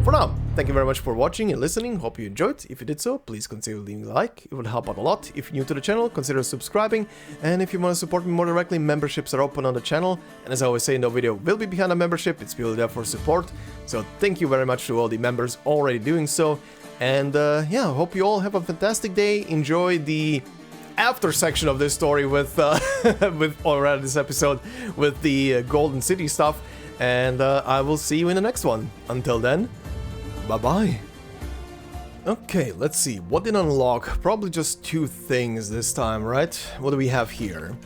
S1: For now, thank you very much for watching and listening. Hope you enjoyed. If you did so, please consider leaving a like. It would help out a lot. If you're new to the channel, consider subscribing. And if you want to support me more directly, memberships are open on the channel. And as I always say, no video will be behind a membership. It's purely there for support. So thank you very much to all the members already doing so. And yeah, hope you all have a fantastic day. Enjoy the after section of this story with this episode with the Golden City stuff. And I will see you in the next one. Until then, bye-bye. Okay, let's see. What did unlock? Probably just 2 things this time, right? What do we have here?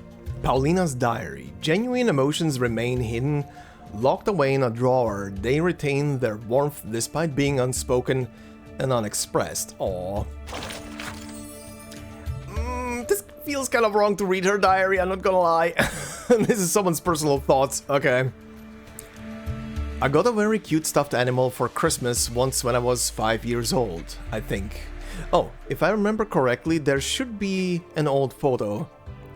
S1: Paulina's diary. Genuine emotions remain hidden, locked away in a drawer. They retain their warmth despite being unspoken and unexpressed. Aww. This feels kind of wrong to read her diary, I'm not gonna lie. This is someone's personal thoughts. Okay. I got a very cute stuffed animal for Christmas once when I was 5 years old, I think. Oh, if I remember correctly, there should be an old photo.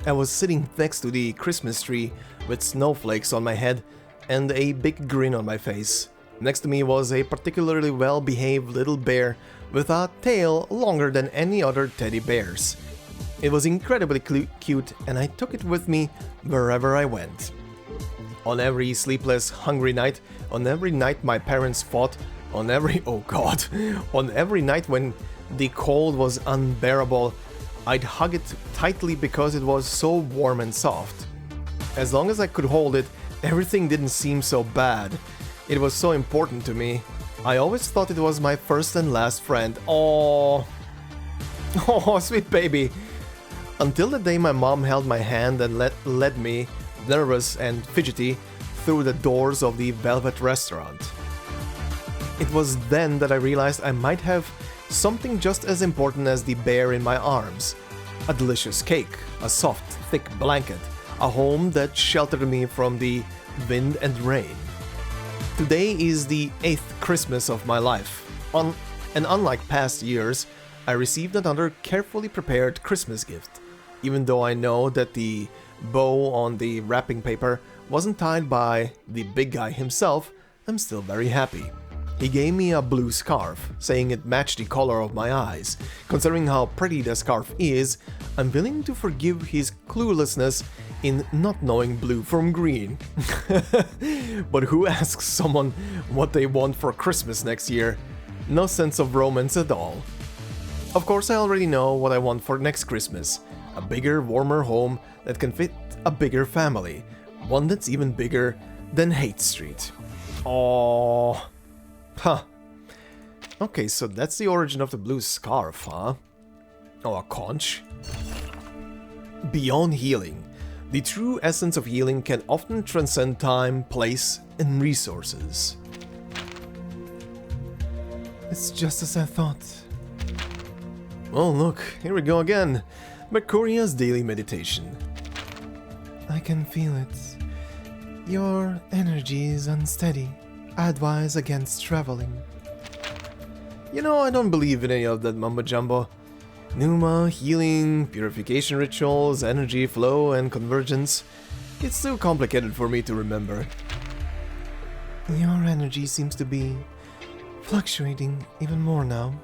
S1: I was sitting next to the Christmas tree with snowflakes on my head and a big grin on my face. Next to me was a particularly well-behaved little bear with a tail longer than any other teddy bears. It was incredibly cute and I took it with me wherever I went. On every sleepless, hungry night, on every night my parents fought, on every night when the cold was unbearable, I'd hug it tightly because it was so warm and soft. As long as I could hold it, everything didn't seem so bad. It was so important to me. I always thought it was my first and last friend. Aww. Oh, sweet baby. Until the day my mom held my hand and led me, nervous and fidgety, through the doors of the Velvet restaurant. It was then that I realized I might have something just as important as the bear in my arms. A delicious cake, a soft, thick blanket, a home that sheltered me from the wind and rain. Today is the 8th Christmas of my life. And unlike past years, I received another carefully prepared Christmas gift. Even though I know that the bow on the wrapping paper wasn't tied by the big guy himself, I'm still very happy. He gave me a blue scarf, saying it matched the color of my eyes. Considering how pretty the scarf is, I'm willing to forgive his cluelessness in not knowing blue from green. But who asks someone what they want for Christmas next year? No sense of romance at all. Of course, I already know what I want for next Christmas. A bigger, warmer home that can fit a bigger family. One that's even bigger than Hate Street. Oh, huh. Okay, so that's the origin of the blue scarf, huh? Oh, a conch. Beyond healing. The true essence of healing can often transcend time, place, and resources. It's just as I thought. Oh look, here we go again. Mercuria's daily meditation. I can feel it. Your energy is unsteady. I advise against traveling. You know, I don't believe in any of that mumbo-jumbo. Pneuma, healing, purification rituals, energy flow, and convergence. It's too complicated for me to remember. Your energy seems to be fluctuating even more now.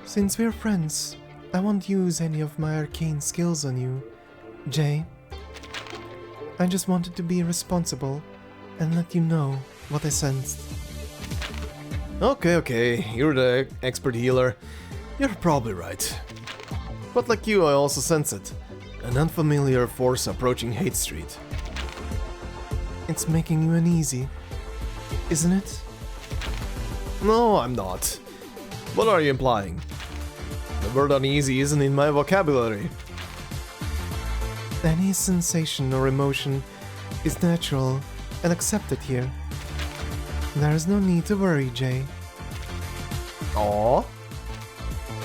S1: Since we're friends, I won't use any of my arcane skills on you, Jay. I just wanted to be responsible and let you know what I sensed. Okay, you're the expert healer. You're probably right. But like you, I also sense it. An unfamiliar force approaching Hate Street. It's making you uneasy, isn't it? No, I'm not. What are you implying? The word uneasy isn't in my vocabulary. Any sensation or emotion is natural and accepted here. There is no need to worry, Jay. Aww.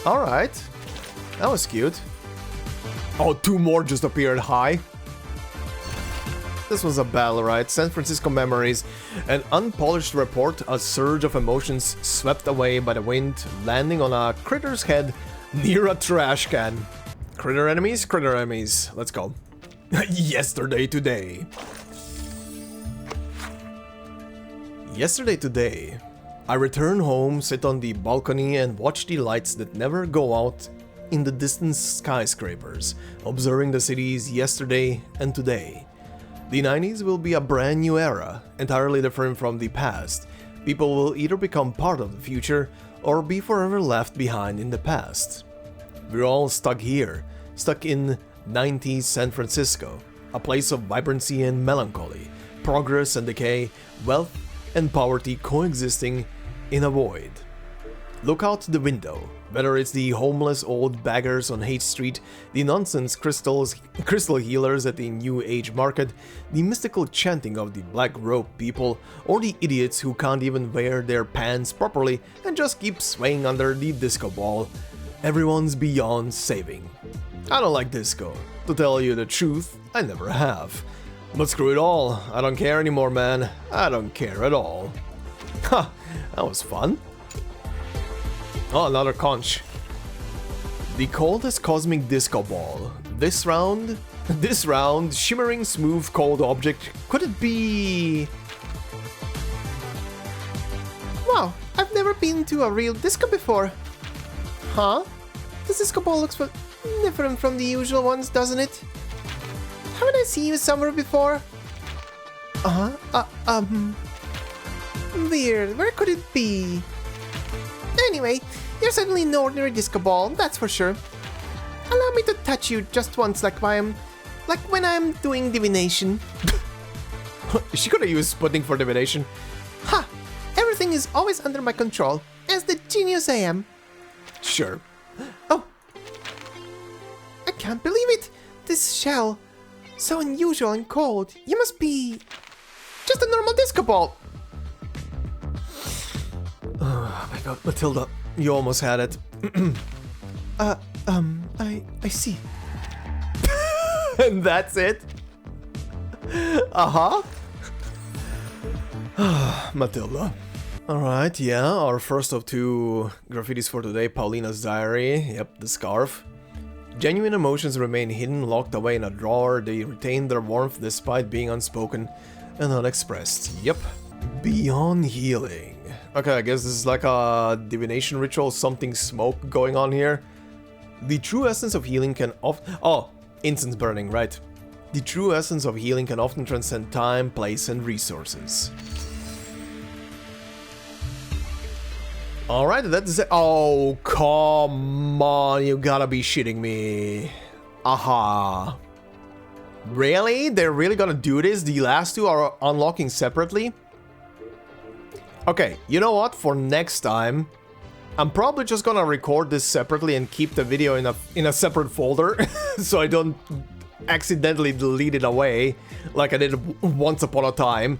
S1: Alright. That was cute. Oh, two more just appeared high. This was a battle, right? San Francisco memories. An unpolished report, a surge of emotions swept away by the wind, landing on a critter's head near a trash can. Critter enemies? Critter enemies. Let's go. Yesterday today. Yesterday today. I return home, sit on the balcony and watch the lights that never go out in the distant skyscrapers, observing the cities yesterday and today. The 90s will be a brand new era, entirely different from the past. People will either become part of the future or be forever left behind in the past. We're all stuck here, stuck in 90s San Francisco, a place of vibrancy and melancholy, progress and decay, wealth and poverty coexisting in a void. Look out the window, whether it's the homeless old beggars on Hate Street, the nonsense crystal healers at the New Age market, the mystical chanting of the black robe people, or the idiots who can't even wear their pants properly and just keep swaying under the disco ball. Everyone's beyond saving. I don't like disco. To tell you the truth, I never have. But screw it all, I don't care anymore, man. I don't care at all. Ha, that was fun. Oh, another conch. The coldest cosmic disco ball. This round, shimmering smooth cold object. Could it be...
S18: Wow, I've never been to a real disco before. Huh? This disco ball looks different from the usual ones, doesn't it? Haven't I seen you somewhere before? Weird, where could it be? Anyway, you're certainly no ordinary disco ball, that's for sure. Allow me to touch you just once, like when I'm doing divination.
S1: Is she gonna use Sputnik for divination?
S18: Ha! Everything is always under my control, as the genius I am.
S1: Sure.
S18: Oh! I can't believe it! This shell, so unusual and cold. You must be just a normal disco ball.
S1: Oh my god, Matilda, you almost had it.
S18: I see.
S1: And that's it? Uh-huh. Matilda. Alright, yeah, our first of two graffitis for today, Paulina's diary. Yep, the scarf. Genuine emotions remain hidden, locked away in a drawer. They retain their warmth despite being unspoken and unexpressed. Yep. Beyond healing. Okay, I guess this is like a divination ritual, something smoke going on here. The true essence of healing can Oh, incense burning, right. The true essence of healing can often transcend time, place, and resources. Alright, that's it. Oh, come on. You gotta be shitting me. Aha. Really? They're really gonna do this? The last two are unlocking separately? Okay, you know what? For next time, I'm probably just gonna record this separately and keep the video in a separate folder so I don't accidentally delete it away like I did once upon a time.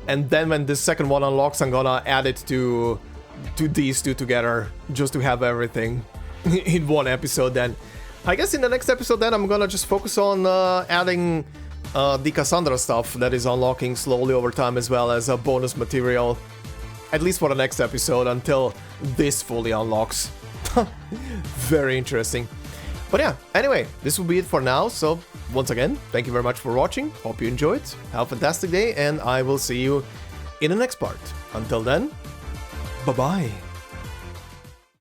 S1: And then when this second one unlocks, I'm gonna add it to these two together just to have everything in one episode. Then I guess in the next episode then I'm gonna just focus on adding the Kassandra stuff that is unlocking slowly over time, as well as a bonus material, at least for the next episode, until this fully unlocks. Very interesting. But yeah, anyway, this will be it for now. So once again, thank you very much for watching. Hope you enjoyed. Have a fantastic day, and I will see you in the next part. Until then, bye-bye.